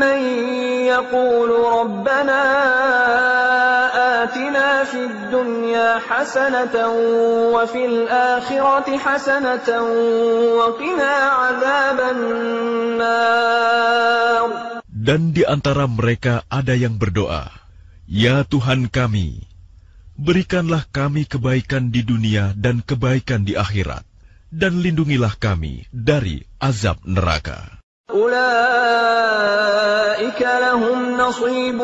مَنْ يَقُولُ رَبَّنَا آتِنَا فِي الدُّنْيَا حَسَنَةً وَفِي الْآخِرَةِ حَسَنَةً وَقِنَا عَذَابَ النَّارِ. Dan di antara mereka ada yang berdoa, Ya Tuhan kami, berikanlah kami kebaikan di dunia dan kebaikan di akhirat, dan lindungilah kami dari azab neraka. أُولَئِكَ لَهُمْ نَصِيبٌ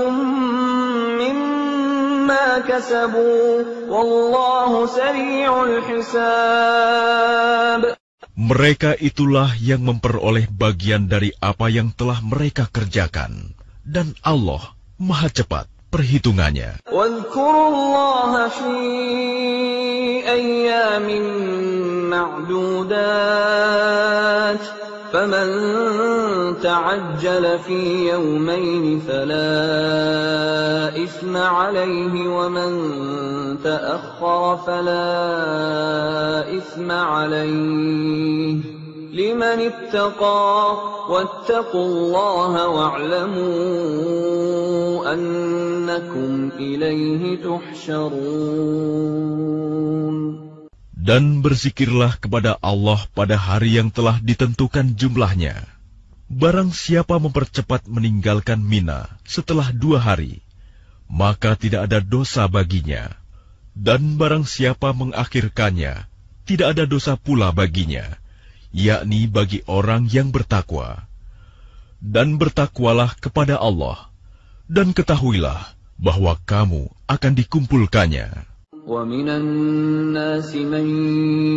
مِّمَّا كَسَبُوا وَاللَّهُ سَرِيعُ الْحِسَابِ. Mereka itulah yang memperoleh bagian dari apa yang telah mereka kerjakan, dan Allah Maha cepat perhitungannya. وَاذْكُرُوا اللَّهَ فِي أَيَّامٍ مَّعْدُودَاتٍ فمن تعجل في يومين فلا إثم عليه ومن تأخر فلا إثم عليه لمن اتقى واتقوا الله واعلموا أنكم إليه تحشرون. Dan berzikirlah kepada Allah pada hari yang telah ditentukan jumlahnya. Barang siapa mempercepat meninggalkan Mina setelah 2 hari, maka tidak ada dosa baginya. Dan barang siapa mengakhirkannya, tidak ada dosa pula baginya, yakni bagi orang yang bertakwa. Dan bertakwalah kepada Allah, dan ketahuilah bahwa kamu akan dikumpulkannya. وَمِنَ النَّاسِ مَن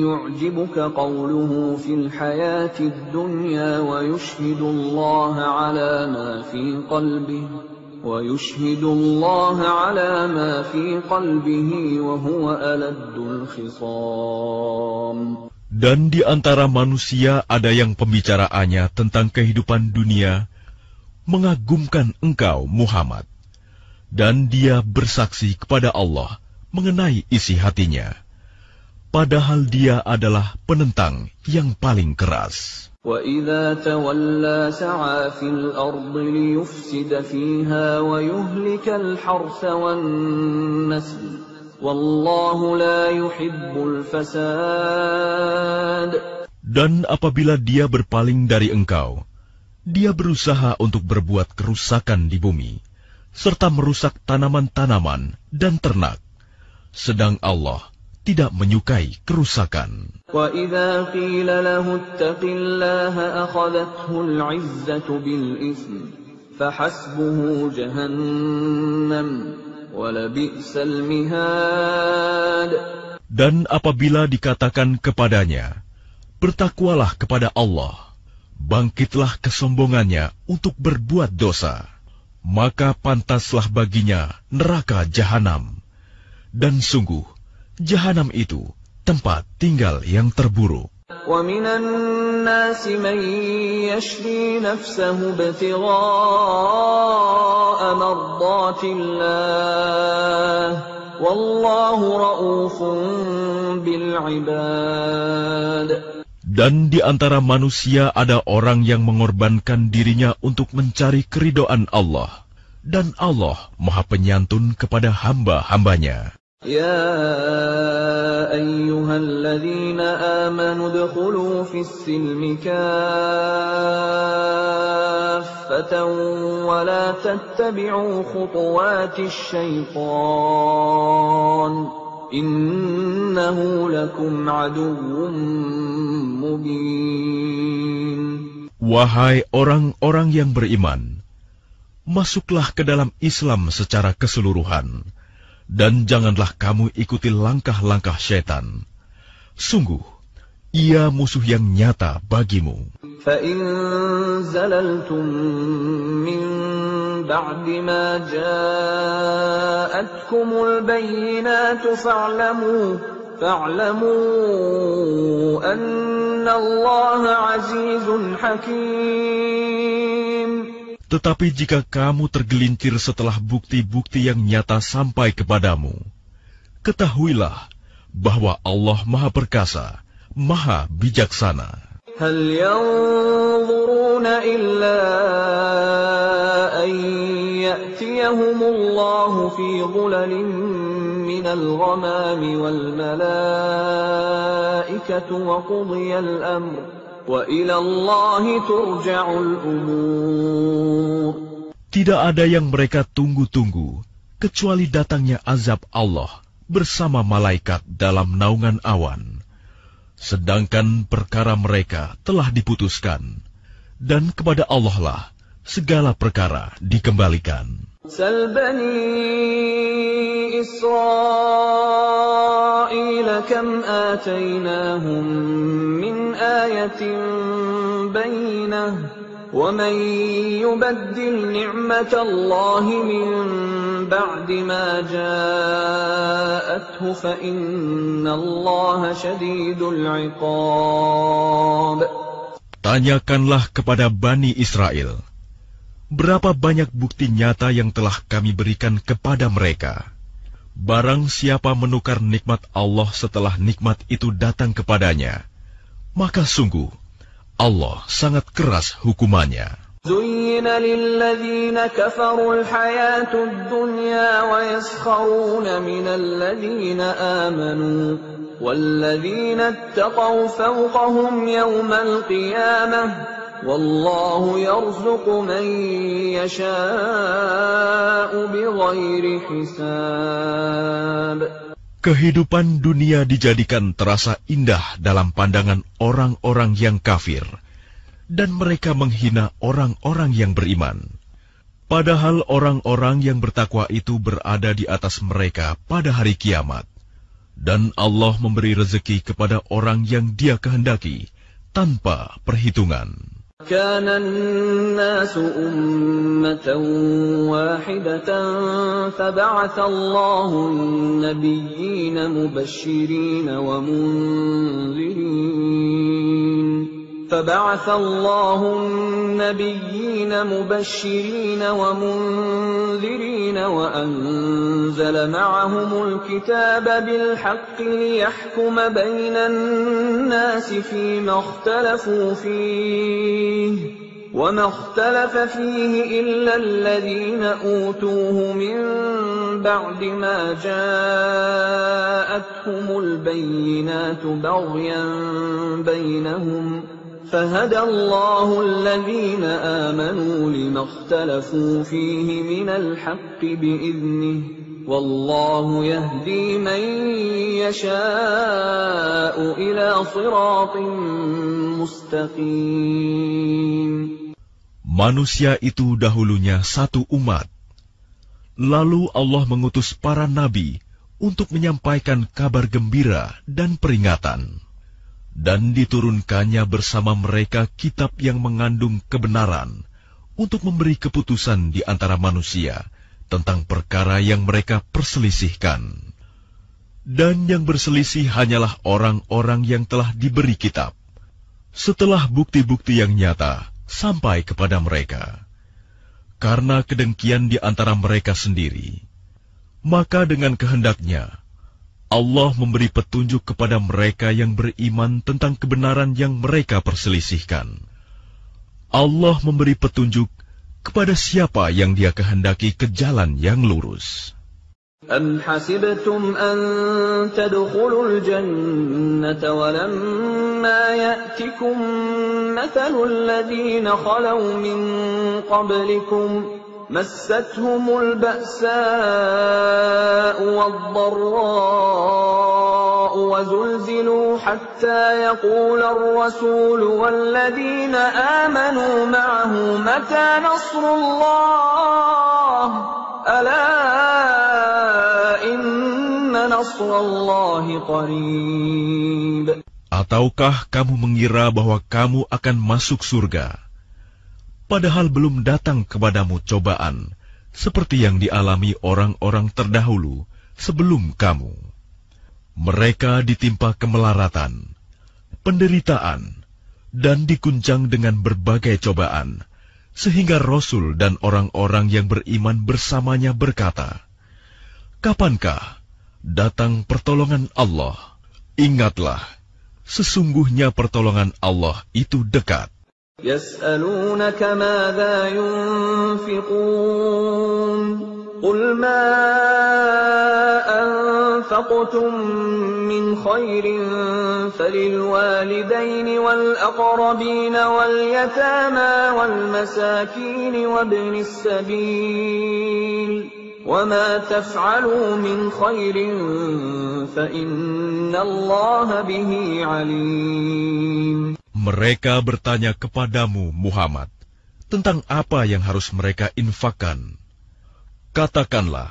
يُعْجِبُكَ قَوْلُهُ فِي الْحَيَاةِ الدُّنْيَا وَيُشْهِدُ اللَّهَ عَلَى مَا فِي قَلْبِهِ وَهُوَ أَلَدُّ الْخِصَامِ. Dan di antara manusia ada yang pembicaraannya tentang kehidupan dunia mengagumkan engkau, Muhammad, dan dia bersaksi kepada Allah mengenai isi hatinya, padahal dia adalah penentang yang paling keras. وَإِذَا تَوَلَّى سَعَى فِي الْأَرْضِ لِيُفْسِدَ فِيهَا وَيُهْلِكَ الْحَرْثَ وَالنَّسْلَ وَاللَّهُ لَا يُحِبُّ الْفَسَادَ. Dan apabila dia berpaling dari engkau, dia berusaha untuk berbuat kerusakan di bumi, serta merusak tanaman-tanaman dan ternak. Sedang Allah tidak menyukai kerusakan. وَإِذَا قِيلَ لَهُ اتَّقِ اللَّهَ أَخَذَتْهُ الْعِزَّةُ بِالْإِثْمِ فَحَسْبُهُ جَهَنَّمُ وَلَبِئْسَ الْمِهَادُ. Dan apabila dikatakan kepadanya, bertakwalah kepada Allah, bangkitlah kesombongannya untuk berbuat dosa, maka pantaslah baginya neraka jahanam. Dan sungguh, jahanam itu tempat tinggal yang terburuk. وَمِنَ النَّاسِ مَن يَشْرِي نَفْسَهُ ابْتِغَاءَ مَرْضَاتِ اللَّهِ وَاللَّهُ رَءُوفٌ بِالْعِبَادِ. Dan di antara manusia ada orang yang mengorbankan dirinya untuk mencari keridhaan Allah, dan Allah Maha Penyantun kepada hamba-hambanya. يا أيها الذين آمنوا ادخلوا في السلم كافة ولا تتبعوا خطوات الشيطان إنه لكم عدو مبين. Wahai orang-orang yang beriman, masuklah ke dalam Islam secara keseluruhan, dan janganlah kamu ikuti langkah-langkah syaitan. Sungguh, ia musuh yang nyata bagimu. فَإِن زَلَلْتُم مِّن بَعْدِ مَا جَاءَتْكُمُ الْبَيِّنَاتُ فَاعْلَمُوا أَنَّ اللَّهَ عَزِيزٌ حَكِيمٌ. Tetapi jika kamu tergelincir setelah bukti-bukti yang nyata sampai kepadamu, ketahuilah bahwa Allah Maha Perkasa, Maha Bijaksana. هَلْ يَنظُرُونَ إِلَّا أَن يَأْتِيَهُمُ اللَّهُ فِي ظُلَلٍ مِّنَ الْغَمَامِ وَالْمَلَائِكَةُ وَقُضِيَ الْأَمْرُ وَإِلَى اللَّهِ تُرْجَعُ الْأُمُورُ. Tidak ada yang mereka tunggu-tunggu kecuali datangnya azab Allah bersama malaikat dalam naungan awan. Sedangkan perkara mereka telah diputuskan, dan kepada Allah lah segala perkara dikembalikan. سَلْ بَنِي إِسْرَائِيلَ كَمْ آتَيْنَاهُمْ مِنْ آيَةٍ بَيِّنَةٍ وَمَنْ يُبَدِّلْ نِعْمَةَ اللَّهِ مِنْ بَعْدِ مَا جَاءَتْهُ فَإِنَّ اللَّهَ شَدِيدُ الْعِقَابِ. Tanyakanlah kepada Bani Israel, berapa banyak bukti nyata yang telah kami berikan kepada mereka. Barang siapa menukar nikmat Allah setelah nikmat itu datang kepadanya, maka sungguh Allah sangat keras hukumannya. زين للذين كفروا الحياة الدنيا ويسخرون من الذين آمنوا والذين اتقوا فوقهم يوم القيامة والله يرزق من يشاء بغير حساب. Kehidupan dunia dijadikan terasa indah dalam pandangan orang-orang yang kafir, dan mereka menghina orang-orang yang beriman. Padahal orang-orang yang bertakwa itu berada di atas mereka pada hari kiamat. Dan Allah memberi rezeki kepada orang yang Dia kehendaki, tanpa perhitungan. كان الناس أمة واحدة فبعث الله النبيين مبشرين ومنذرين وأنزل معهم الكتاب بالحق ليحكم بين الناس فيما اختلفوا فيه وما اختلف فيه إلا الذين أوتوه من بعد ما جاءتهم البينات بغيا بينهم فهدى الله الذين آمنوا لما اختلفوا فيه من الحق بإذنه والله يهدي من يشاء إلى صراط مستقيم. Manusia itu dahulunya satu umat. Lalu Allah mengutus para nabi untuk menyampaikan kabar gembira dan peringatan. Dan diturunkannya bersama mereka kitab yang mengandung kebenaran untuk memberi keputusan di antara manusia tentang perkara yang mereka perselisihkan. Dan yang berselisih hanyalah orang-orang yang telah diberi kitab, setelah bukti-bukti yang nyata sampai kepada mereka. Karena kedengkian di antara mereka sendiri, maka dengan kehendaknya Allah memberi petunjuk kepada mereka yang beriman tentang kebenaran yang mereka perselisihkan. Allah memberi petunjuk kepada siapa yang Dia kehendaki ke jalan yang lurus. أَمْ حَسِبْتُمْ أَن تَدْخُلُوا الْجَنَّةَ وَلَمَّا يَأْتِكُم مَّثَلُ الَّذِينَ خَلَوْا مِن قَبْلِكُمْ مَسَّتْهُمُ الْبَأْسَاءُ وَالضَّرَّاءُ وَزُلْزِلُوا حَتَّى يَقُولَ الرَّسُولُ وَالَّذِينَ آمَنُوا مَعَهُ مَتَى نَصْرُ اللَّهِ أَلَا إِنَّ نَصْرَ اللَّهِ قَرِيبٌ. Ataukah kamu mengira bahwa kamu akan masuk surga, padahal belum datang kepadamu cobaan, seperti yang dialami orang-orang terdahulu sebelum kamu. Mereka ditimpa kemelaratan, penderitaan, dan diguncang dengan berbagai cobaan, sehingga Rasul dan orang-orang yang beriman bersamanya berkata, "Kapankah datang pertolongan Allah?" Ingatlah, sesungguhnya pertolongan Allah itu dekat. يَسْأَلُونَكَ مَاذَا يُنْفِقُونَ قُلْ مَا أَنفَقْتُم مِّنْ خَيْرٍ فَلِلْوَالِدَيْنِ وَالْأَقْرَبِينَ وَالْيَتَامَى وَالْمَسَاكِينِ وَابْنِ السَّبِيلِ وَمَا تَفْعَلُوا مِنْ خَيْرٍ فَإِنَّ اللَّهَ بِهِ عَلِيمٌ. Mereka bertanya kepadamu, Muhammad, tentang apa yang harus mereka infakkan. Katakanlah,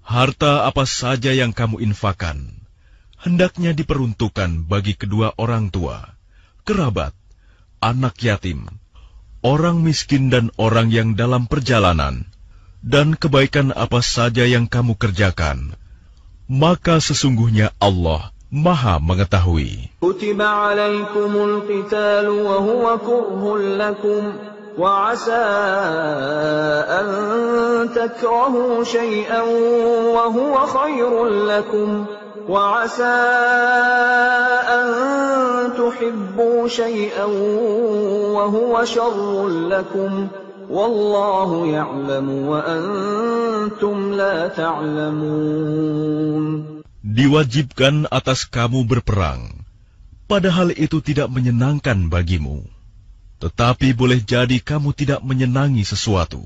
harta apa saja yang kamu infakkan, hendaknya diperuntukkan bagi kedua orang tua, kerabat, anak yatim, orang miskin dan orang yang dalam perjalanan, dan kebaikan apa saja yang kamu kerjakan, maka sesungguhnya Allah Maha mengetahui. كتب عليكم القتال وهو كره لكم وعسى أن تكرهوا شيئا وهو خير لكم وعسى أن تحبوا شيئا وهو شر لكم والله يعلم وأنتم لا تعلمون. Diwajibkan atas kamu berperang, padahal itu tidak menyenangkan bagimu. Tetapi boleh jadi kamu tidak menyenangi sesuatu,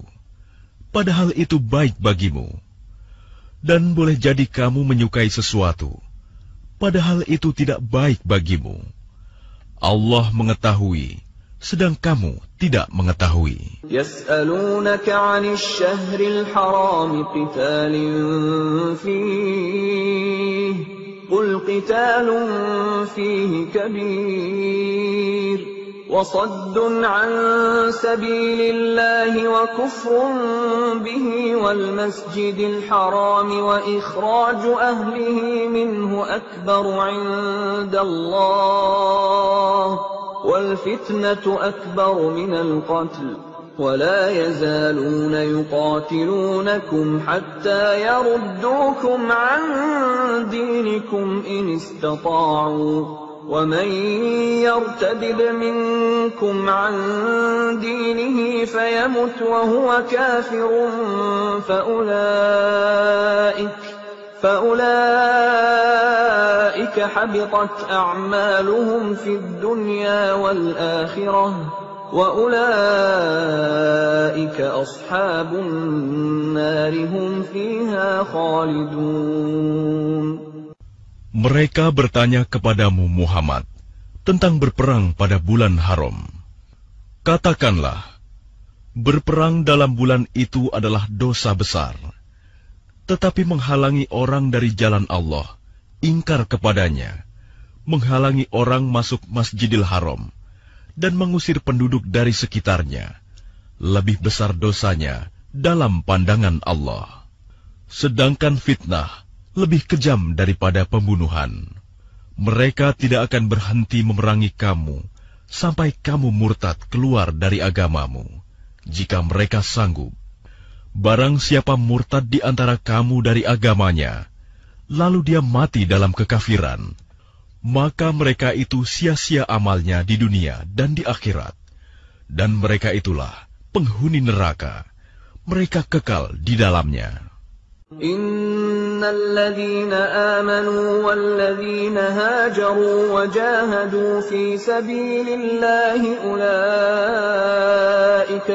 padahal itu baik bagimu. Dan boleh jadi kamu menyukai sesuatu, padahal itu tidak baik bagimu. Allah mengetahui, sedang kamu tidak mengetahui. Yas'alunaka 'anil syahril haram qitalin fihi qul qitalun fihi kabir wa saddun 'an sabilillahi wa kufrun bihi wal masjidil haram wa ikhraju ahlihi minhu akbaru 'indallah والفتنة أكبر من القتل ولا يزالون يقاتلونكم حتى يردوكم عن دينكم إن استطاعوا ومن يرتد منكم عن دينه فيمت وهو كافر فأولئك حبطت أعمالهم في الدنيا والآخرة وأولئك أصحاب النار هم فيها خالدون. Mereka bertanya kepadamu Muhammad tentang berperang pada bulan haram. Katakanlah, berperang dalam bulan itu adalah dosa besar. Tetapi menghalangi orang dari jalan Allah, ingkar kepadanya, menghalangi orang masuk Masjidil Haram, dan mengusir penduduk dari sekitarnya, lebih besar dosanya dalam pandangan Allah. Sedangkan fitnah lebih kejam daripada pembunuhan. Mereka tidak akan berhenti memerangi kamu, sampai kamu murtad keluar dari agamamu, jika mereka sanggup. Barang siapa murtad di antara kamu dari agamanya, lalu dia mati dalam kekafiran, maka mereka itu sia-sia amalnya di dunia dan di akhirat. Dan mereka itulah penghuni neraka, mereka kekal di dalamnya. Innal ladzina amanu wal ladzina hajaru wa jahadu fi sabilillahi ulaika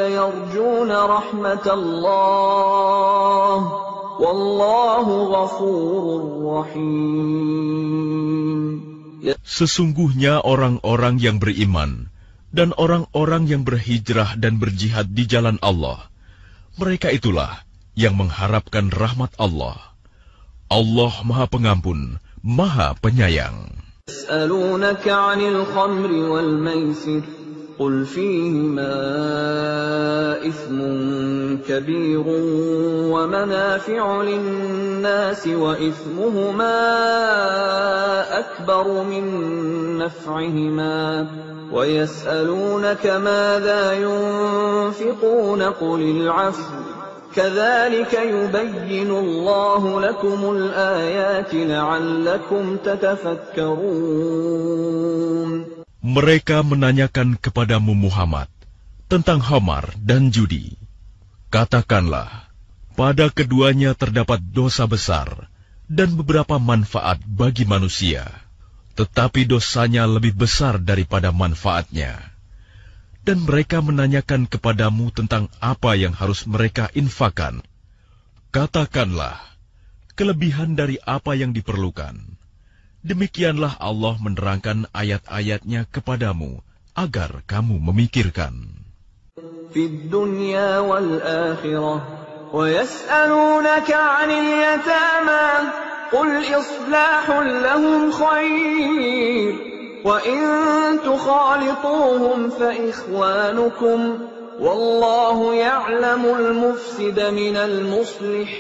yarjuna rahmatallah wallahu ghafurur rahim. Sesungguhnya orang-orang yang beriman dan orang-orang yang berhijrah dan berjihad di jalan Allah, mereka itulah yang mengharapkan rahmat Allah. Allah Maha Pengampun, Maha Penyayang. Yas'alunaka 'anil khamri wal maisir qul fihima ithmun kabirun wa manafi'u lin-nasi wa ithmuhuma akbaru min naf'ihima wa yas'alunaka madha yunfiquna qulil 'afwa كذلك يبين الله لكم الآيات لعلكم تتفكرون. Mereka menanyakan kepadamu Muhammad tentang khamar dan judi. Katakanlah, pada keduanya terdapat dosa besar dan beberapa manfaat bagi manusia, tetapi dosanya lebih besar daripada manfaatnya. Dan mereka menanyakan kepadamu tentang apa yang harus mereka infakkan. Katakanlah, kelebihan dari apa yang diperlukan. Demikianlah Allah menerangkan ayat-ayatnya kepadamu, agar kamu memikirkan. Fid dunya wal akhirah, wa yas'alunaka 'anil yatama, qul islahun lahum khair. وَإِن تُخَالِطُوهُمْ فَإِخْوَانُكُمْ وَاللَّهُ يَعْلَمُ الْمُفْسِدَ مِنَ الْمُصْلِحِ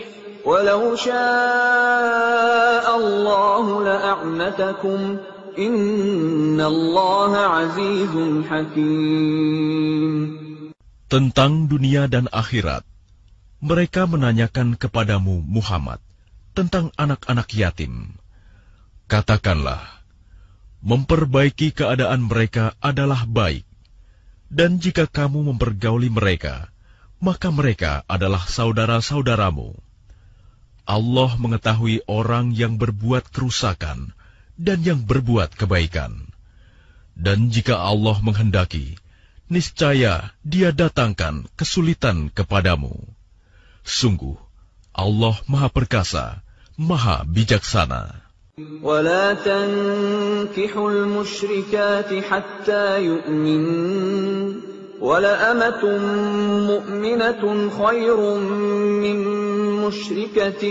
ولو شاء الله لأعنتكم إن الله عزيز حكيم. Tentang dunia dan akhirat, mereka menanyakan kepadamu Muhammad tentang anak-anak yatim. Katakanlah, memperbaiki keadaan mereka adalah baik, dan jika kamu mempergauli mereka, maka mereka adalah saudara-saudaramu. Allah mengetahui orang yang berbuat kerusakan dan yang berbuat kebaikan. Dan jika Allah menghendaki, niscaya Dia datangkan kesulitan kepadamu. Sungguh, Allah Maha Perkasa, Maha Bijaksana. ولا تنكحوا المشركات حتى يؤمنن ولأمة مؤمنة خير من مشركة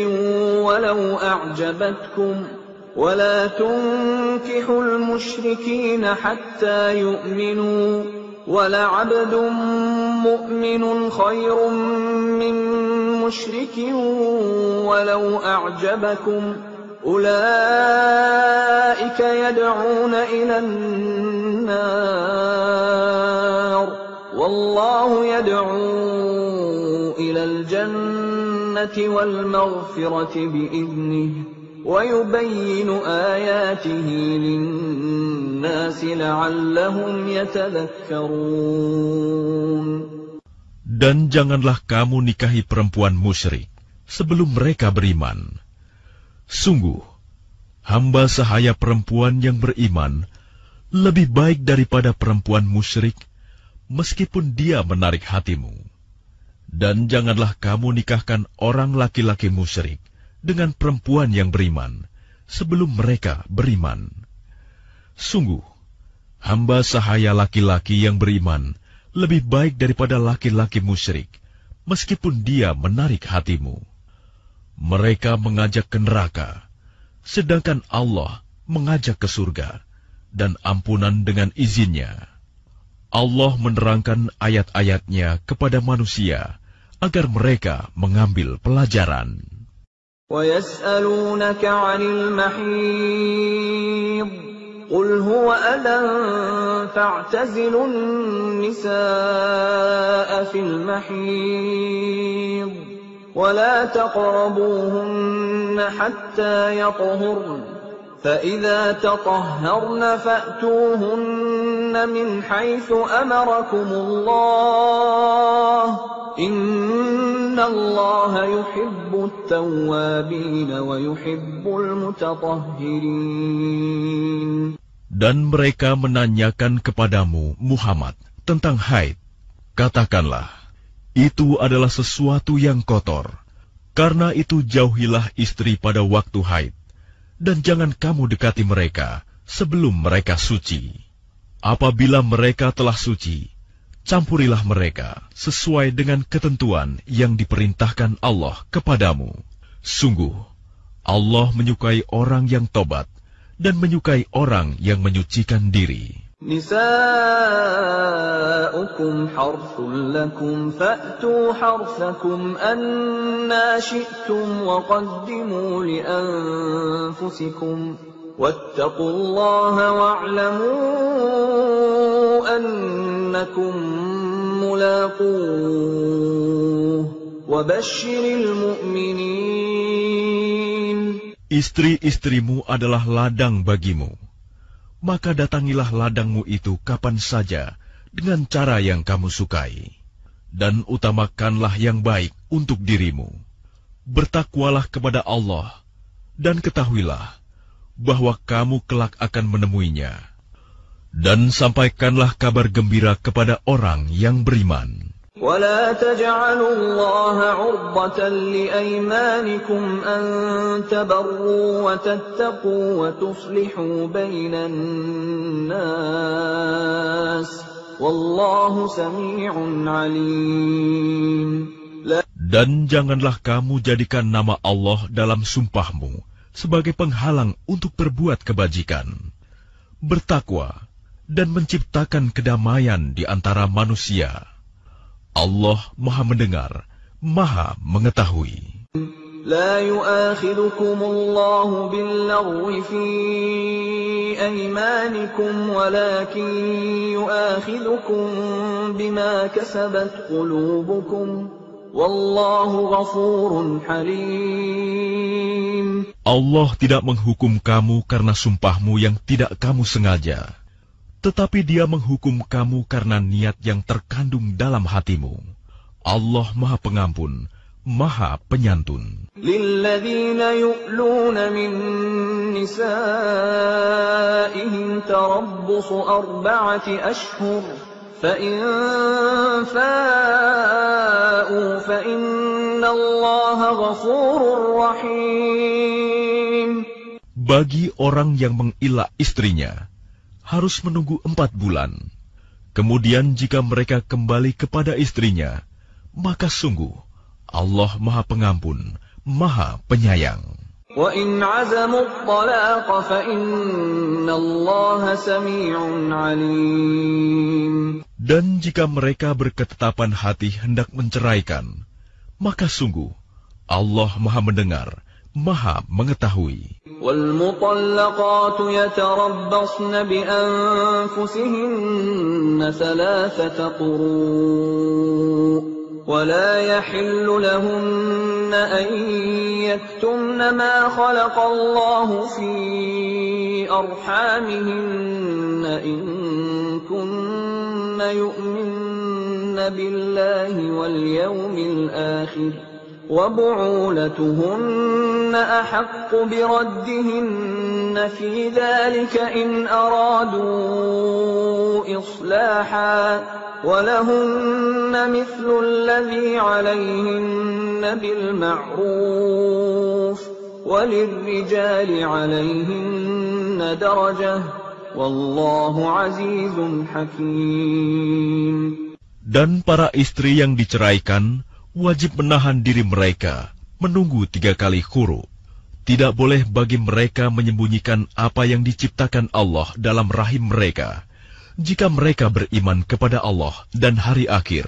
ولو أعجبتكم ولا تنكحوا المشركين حتى يؤمنوا ولعبد مؤمن خير من مشرك ولو أعجبكم أولئك يدعون إلى النار والله يدعو إلى الجنة والمغفرة بإذنه ويبين آياته للناس لعلهم يتذكرون. Dan janganlah kamu nikahi perempuan musyrik sebelum mereka beriman. Sungguh, hamba sahaya perempuan yang beriman lebih baik daripada perempuan musyrik, meskipun dia menarik hatimu. Dan janganlah kamu nikahkan orang laki-laki musyrik dengan perempuan yang beriman, sebelum mereka beriman. Sungguh, hamba sahaya laki-laki yang beriman lebih baik daripada laki-laki musyrik, meskipun dia menarik hatimu. Mereka mengajak ke neraka, sedangkan Allah mengajak ke surga, dan ampunan dengan izinnya. Allah menerangkan ayat-ayatnya kepada manusia, agar mereka mengambil pelajaran. وَيَسْأَلُونَكَ عَنِ الْمَحِيضِ قُلْ هُوَ أَذًى فَاعْتَزِلُوا النِّسَاءَ فِي الْمَحِيضِ وَلَا تَقْرَبُوهُنَّ حَتَّى يَطْهُرْنَ فَإِذَا تَطَهَّرْنَ فَأْتُوهُنَّ مِنْ حَيْثُ أَمَرَكُمُ اللَّهُ إِنَّ اللَّهَ يُحِبُّ التَّوَّابِينَ وَيُحِبُّ الْمُتَطَهِّرِينَ. Dan mereka menanyakan kepadamu, Muhammad, tentang haid. Katakanlah, itu adalah sesuatu yang kotor. Karena itu jauhilah istri pada waktu haid, dan jangan kamu dekati mereka sebelum mereka suci. Apabila mereka telah suci, campurilah mereka sesuai dengan ketentuan yang diperintahkan Allah kepadamu. Sungguh, Allah menyukai orang yang tobat dan menyukai orang yang menyucikan diri. نساؤكم حرث لكم فأتوا حرثكم أنى شئتم وقدموا لأنفسكم واتقوا الله واعلموا أنكم ملاقوه وبشر المؤمنين. Istri-istrimu adalah ladang bagimu. Maka datangilah ladangmu itu kapan saja dengan cara yang kamu sukai, dan utamakanlah yang baik untuk dirimu. Bertakwalah kepada Allah, dan ketahuilah bahwa kamu kelak akan menemuinya. Dan sampaikanlah kabar gembira kepada orang yang beriman. ولا تجعلوا الله عرضة لأيمانكم أن تبروا وتتقوا وتصلحوا بين الناس والله سميع عليم. Dan janganlah kamu jadikan nama Allah dalam sumpahmu sebagai penghalang untuk berbuat kebajikan. Bertakwa dan menciptakan kedamaian di antara manusia. Allah Maha Mendengar, Maha Mengetahui. لا يؤاخذكم الله باللغو في أيمانكم ولكن يؤاخذكم بما كسبت قلوبكم والله غفور حليم. Allah tidak menghukum kamu karena sumpahmu yang tidak kamu sengaja, tetapi Dia menghukum kamu karena niat yang terkandung dalam hatimu. Allah Maha Pengampun, Maha Penyantun. للذين يؤلون من نسائهم تربص 4 أشهر فإن فاءوا فإن الله غفور رحيم. Bagi orang yang mengilah istrinya, harus menunggu 4 bulan. Kemudian jika mereka kembali kepada istrinya, maka sungguh Allah Maha Pengampun, Maha Penyayang. وَإِنْ عَزَمُوا الطَّلَاقَ فَإِنَّ اللَّهَ سَمِيعٌ عَلِيمٌ. Dan jika mereka berketetapan hati hendak menceraikan, maka sungguh Allah Maha Mendengar, Maha Mengetahui. وَالْمُطَلَّقَاتُ يَتَرَبَّصْنَ بِأَنفُسِهِنَّ 3 قُرُوءٍ ولا يحل لهن أن يكتمن ما خلق الله في أرحامهن إن كن يؤمن بالله واليوم الآخر وبعولتهن أحق بردهن في ذلك إن أرادوا إصلاحا ولهن مثل الذي عليهن بالمعروف وللرجال عليهن درجة والله عزيز حكيم. Dan para istri yang diceraikan wajib menahan diri mereka menunggu 3 kali khuru. Tidak boleh bagi mereka menyembunyikan apa yang diciptakan Allah dalam rahim mereka, jika mereka beriman kepada Allah dan hari akhir.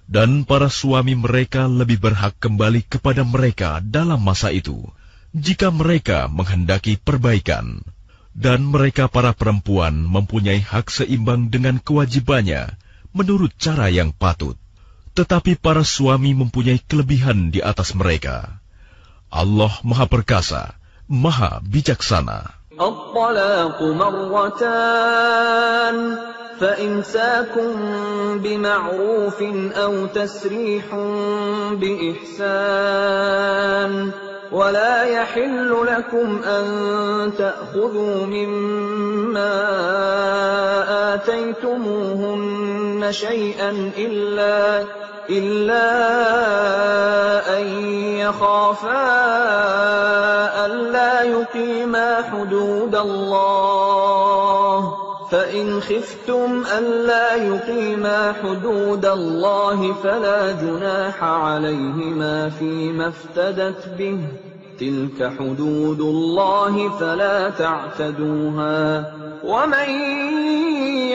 Dan para suami mereka lebih berhak kembali kepada mereka dalam masa itu, jika mereka menghendaki perbaikan. Dan mereka para perempuan mempunyai hak seimbang dengan kewajibannya menurut cara yang patut. Tetapi para suami mempunyai kelebihan di atas mereka. Allah Maha Perkasa, Maha Bijaksana. الطلاق مرتان فإمساك بمعروف أو تسريح بإحسان ولا يحل لكم أن تأخذوا مما آتيتموهن شيئا إلا أن يخافا ألا يقيما حدود الله فإن خفتم ألا يقيما حدود الله فلا جناح عليهما فيما افتدت به تلك حدود الله فلا تعتدوها ومن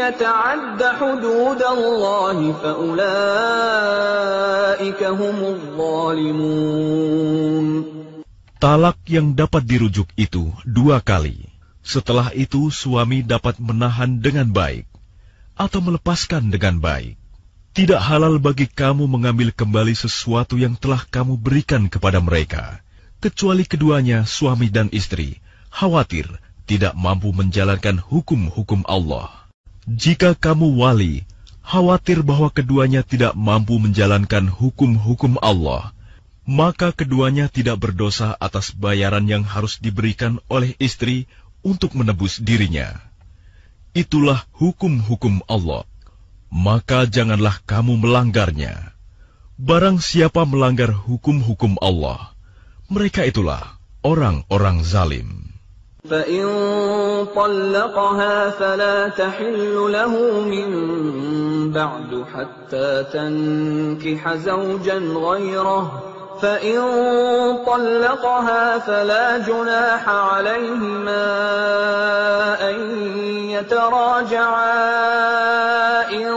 يتعد حدود الله فأولئك هم الظالمون. Talak yang dapat dirujuk itu 2 kali. Setelah itu suami dapat menahan dengan baik atau melepaskan dengan baik. Tidak halal bagi kamu mengambil kembali sesuatu yang telah kamu berikan kepada mereka, kecuali keduanya suami dan istri khawatir tidak mampu menjalankan hukum-hukum Allah. Jika kamu wali khawatir bahwa keduanya tidak mampu menjalankan hukum-hukum Allah, maka keduanya tidak berdosa atas bayaran yang harus diberikan oleh istri untuk menebus dirinya. Itulah hukum-hukum Allah. Maka janganlah kamu melanggarnya. Barang siapa melanggar hukum-hukum Allah, mereka itulah orang-orang zalim. فَإِن طَلَّقَهَا فَلَا تَحِلُّ لَهُ مِن بَعْدُ حَتَّى تَنكِحَ زَوْجًا غَيْرَهُ فَإِن طَلَّقَهَا فَلَا جُنَاحَ عَلَيْهِمَا أَن يَتَرَاجَعَا إِن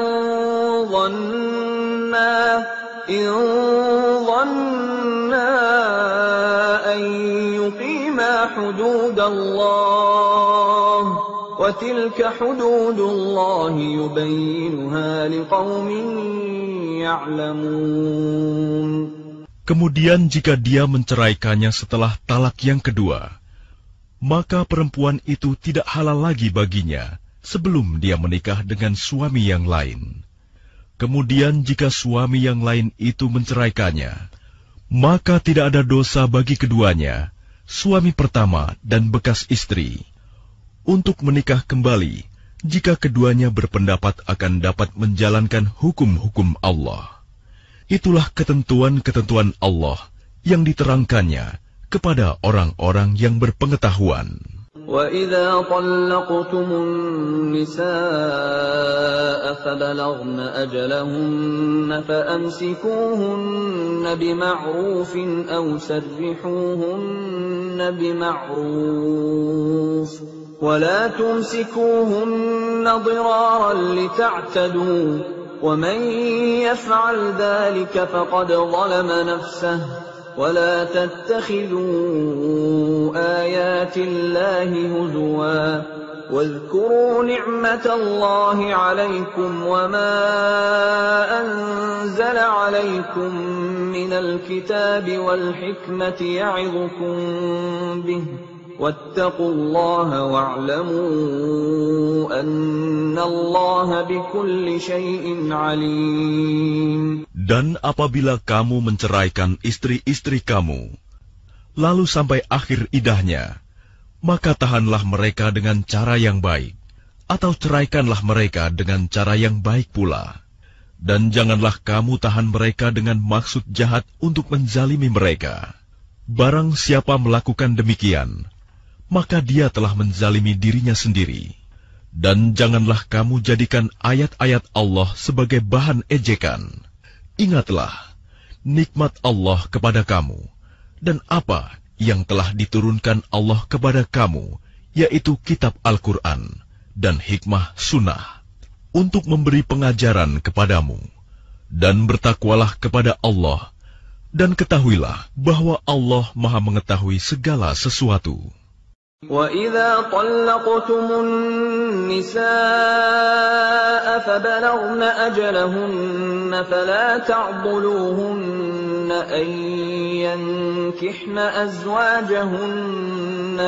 ظَنَّا حدود الله وتلك حدود الله يبينها لقوم يعلمون. Kemudian jika dia menceraikannya setelah talak yang kedua, maka perempuan itu tidak halal lagi baginya sebelum dia menikah dengan suami yang lain. Kemudian jika suami yang lain itu menceraikannya, maka tidak ada dosa bagi keduanya, suami pertama dan bekas istri, untuk menikah kembali jika keduanya berpendapat akan dapat menjalankan hukum-hukum Allah. Itulah ketentuan-ketentuan Allah yang diterangkannya kepada orang-orang yang berpengetahuan. وَإِذَا طَلَّقْتُمُ النِّسَاءَ فَبَلَغْنَ أَجَلَهُنَّ فَأَمْسِكُوهُنَّ بِمَعْرُوفٍ أَوْ سَرِّحُوهُنَّ بِمَعْرُوفٍ وَلَا تُمْسِكُوهُنَّ ضِرَارًا لِتَعْتَدُوا وَمَنْ يَفْعَلْ ذَلِكَ فَقَدْ ظَلَمَ نَفْسَهُ وَلَا تَتَّخِذُوا آيَاتِ اللَّهِ هُزُوًا وَاذْكُرُوا نِعْمَةَ اللَّهِ عَلَيْكُمْ وَمَا أَنزَلَ عَلَيْكُمْ مِنَ الْكِتَابِ وَالْحِكْمَةِ يَعِظُكُمْ بِهِ وَاتَّقُوا اللَّهَ وَاعْلَمُوا أَنَّ اللَّهَ بِكُلِّ شَيْءٍ عَلِيمٌ. Dan apabila kamu menceraikan istri-istri kamu, lalu sampai akhir idahnya, maka tahanlah mereka dengan cara yang baik, atau ceraikanlah mereka dengan cara yang baik pula. Dan janganlah kamu tahan mereka dengan maksud jahat untuk menzalimi mereka. Barang siapa melakukan demikian, maka dia telah menzalimi dirinya sendiri. Dan janganlah kamu jadikan ayat-ayat Allah sebagai bahan ejekan. Ingatlah nikmat Allah kepada kamu, dan apa yang telah diturunkan Allah kepada kamu, yaitu kitab Al-Quran dan hikmah sunnah, untuk memberi pengajaran kepadamu. Dan bertakwalah kepada Allah, dan ketahuilah bahwa Allah Maha mengetahui segala sesuatu. وَإِذَا طَلَّقْتُمُ النِّسَاءَ فَبَلَغْنَ أَجَلَهُنَّ فَلَا تَعْضُلُوهُنَّ أَن يَنكِحْنَ أَزْوَاجَهُنَّ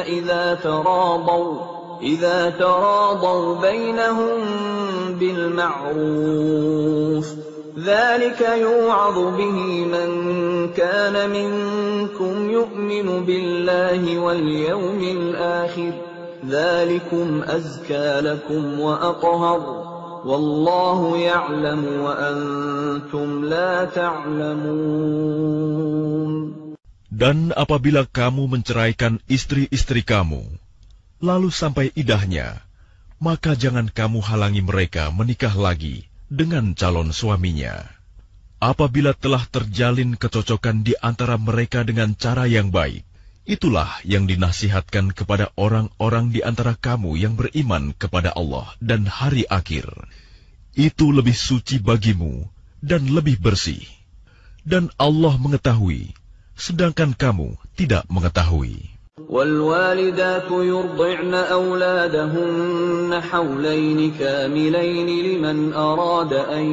إِذَا تَرَاضَوْا بَيْنَهُم بِالْمَعْرُوفِ ذَلِكَ يُوعَظُ بِهِ مَن كَانَ مِنكُمْ يُؤْمِنُ بِاللَّهِ وَالْيَوْمِ الْآخِرِ ذَلِكُمْ أَزْكَى لَكُمْ وَأَطْهَرُ وَاللَّهُ يَعْلَمُ وَأَنْتُمْ لَا تَعْلَمُونَ. Dan apabila kamu menceraikan istri-istri kamu, lalu sampai idahnya, maka jangan kamu halangi mereka menikah lagi dengan calon suaminya. Apabila telah terjalin kecocokan di antara mereka dengan cara yang baik, itulah yang dinasihatkan kepada orang-orang di antara kamu yang beriman kepada Allah dan hari akhir. Itu lebih suci bagimu dan lebih bersih. Dan Allah mengetahui, sedangkan kamu tidak mengetahui. وَالْوَالِدَاتُ يُرْضِعْنَ أَوْلَادَهُنَّ حَوْلَيْنِ كَامِلَيْنِ لِمَنْ أَرَادَ أَنْ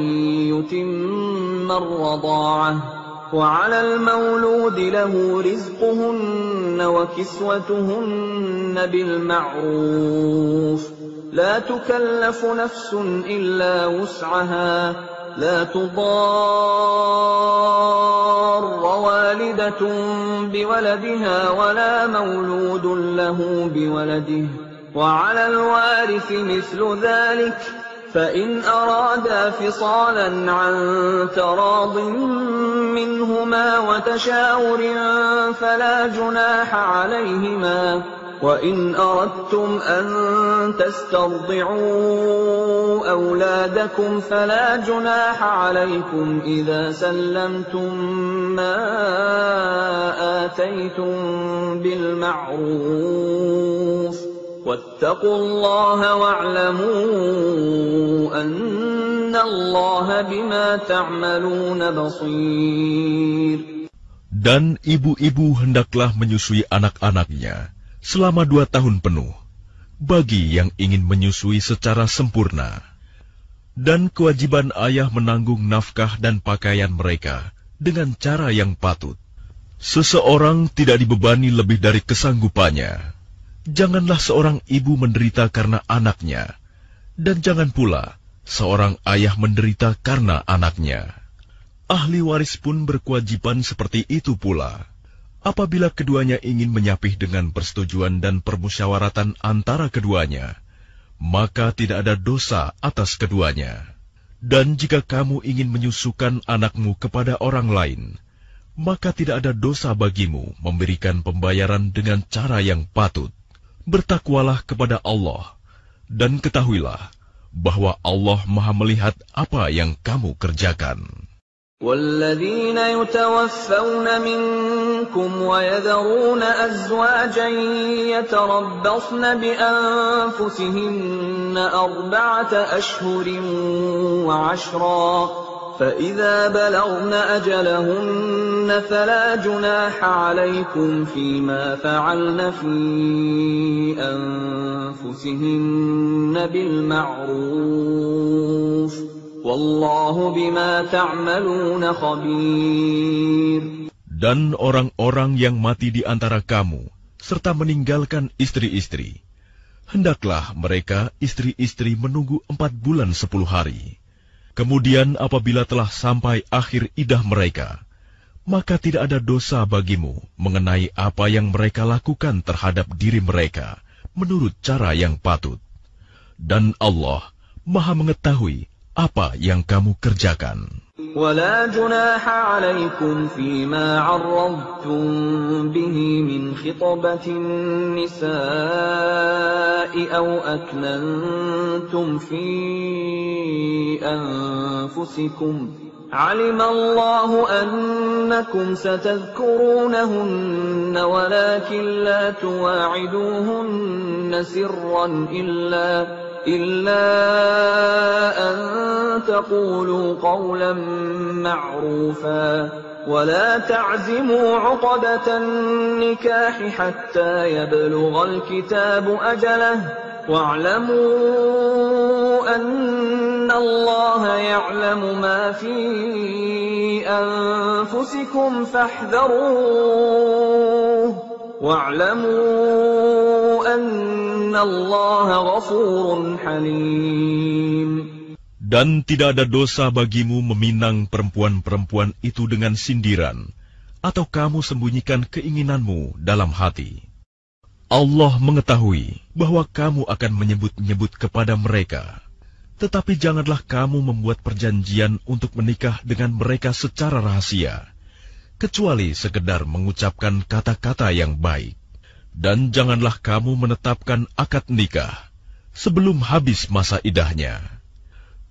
يُتِمَّ الرَّضَاعَةَ وَعَلَى الْمَوْلُودِ لَهُ رِزْقُهُنَّ وَكِسْوَتُهُنَّ بِالْمَعْرُوفِ لَا تُكَلَّفُ نَفْسٌ إِلَّا وُسْعَهَا لَا تُضَارَّ وَالِدَةٌ بِوَلَدِهَا وَلَا مَوْلُودٌ لَهُ بِوَلَدِهِ وَعَلَى الْوَارِثِ مِثْلُ ذَلِكَ فَإِنْ أَرَادَا فِصَالًا عَنْ تَرَاضٍ مِّنْهُمَا وَتَشَاوُرٍ فَلَا جُنَاحَ عَلَيْهِمَا وَإِنْ أَرَدْتُمْ أَنْ تَسْتَرْضِعُوا أَوْلَادَكُمْ فَلَا جُنَاحَ عَلَيْكُمْ إِذَا سَلَّمْتُمْ مَا آتَيْتُمْ بِالْمَعْرُوفِ وَاتَّقُوا اللَّهَ وَاعْلَمُوا أَنَّ اللَّهَ بِمَا تَعْمَلُونَ بَصِيرٌ. Dan ibu-ibu hendaklah menyusui anak-anaknya selama 2 tahun penuh bagi yang ingin menyusui secara sempurna. Dan kewajiban ayah menanggung nafkah dan pakaian mereka dengan cara yang patut. Seseorang tidak dibebani lebih dari kesanggupannya. Janganlah seorang ibu menderita karena anaknya, dan jangan pula seorang ayah menderita karena anaknya. Ahli waris pun berkewajiban seperti itu pula. Apabila keduanya ingin menyapih dengan persetujuan dan permusyawaratan antara keduanya, maka tidak ada dosa atas keduanya. Dan jika kamu ingin menyusukan anakmu kepada orang lain, maka tidak ada dosa bagimu memberikan pembayaran dengan cara yang patut. Bertakwalah kepada Allah, dan ketahuilah bahwa Allah Maha melihat apa yang kamu kerjakan. وَالَّذِينَ يُتَوَفَّوْنَ مِنكُمْ وَيَذَرُونَ أَزْوَاجًا يَتَرَبَّصْنَ بِأَنفُسِهِنَّ 4 أشهر وعشرا فَإِذَا بَلَغْنَ أَجَلَهُنَّ فَلَا جُنَاحَ عَلَيْكُمْ فِيمَا فَعَلْنَ فِي أَنفُسِهِنَّ بِالْمَعْرُوفِ Wallahu bima ta'maluna khabir. Dan orang-orang yang mati di antara kamu, serta meninggalkan istri-istri, hendaklah mereka istri-istri menunggu 4 bulan 10 hari. Kemudian apabila telah sampai akhir iddah mereka, maka tidak ada dosa bagimu mengenai apa yang mereka lakukan terhadap diri mereka, menurut cara yang patut. Dan Allah Maha mengetahui apa yang kamu kerjakan. ولا جناح عليكم فيما عرضتم به من خطبة النساء أو أكننتم في أنفسكم علم الله أنكم ستذكرونهن ولكن لا تواعدوهن سرا إلا أن تقولوا قولا معروفا ولا تعزموا عقدة النكاح حتى يبلغ الكتاب أجله واعلموا أن الله يعلم ما في أنفسكم فاحذروه واعلموا أن الله غفور حليم. Dan tidak ada dosa bagimu meminang perempuan-perempuan itu dengan sindiran, atau kamu sembunyikan keinginanmu dalam hati. Allah mengetahui bahwa kamu akan menyebut-nyebut kepada mereka. Tetapi janganlah kamu membuat perjanjian untuk menikah dengan mereka secara rahasia, kecuali sekedar mengucapkan kata-kata yang baik. Dan janganlah kamu menetapkan akad nikah sebelum habis masa iddahnya.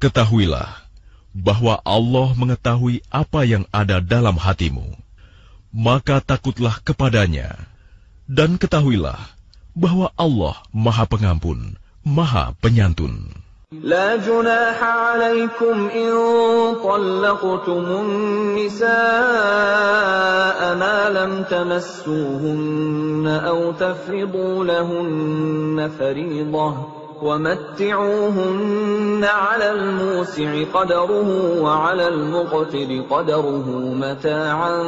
Ketahuilah bahwa Allah mengetahui apa yang ada dalam hatimu. Maka takutlah kepadanya. Dan ketahuilah bahwa Allah Maha Pengampun, Maha Penyantun. لا جناح عليكم إن طلقتم النساء ما لم تمسوهن أو تفرضوا لهن فريضة ومتعوهن على الموسع قدره وعلى المقتر قدره متاعا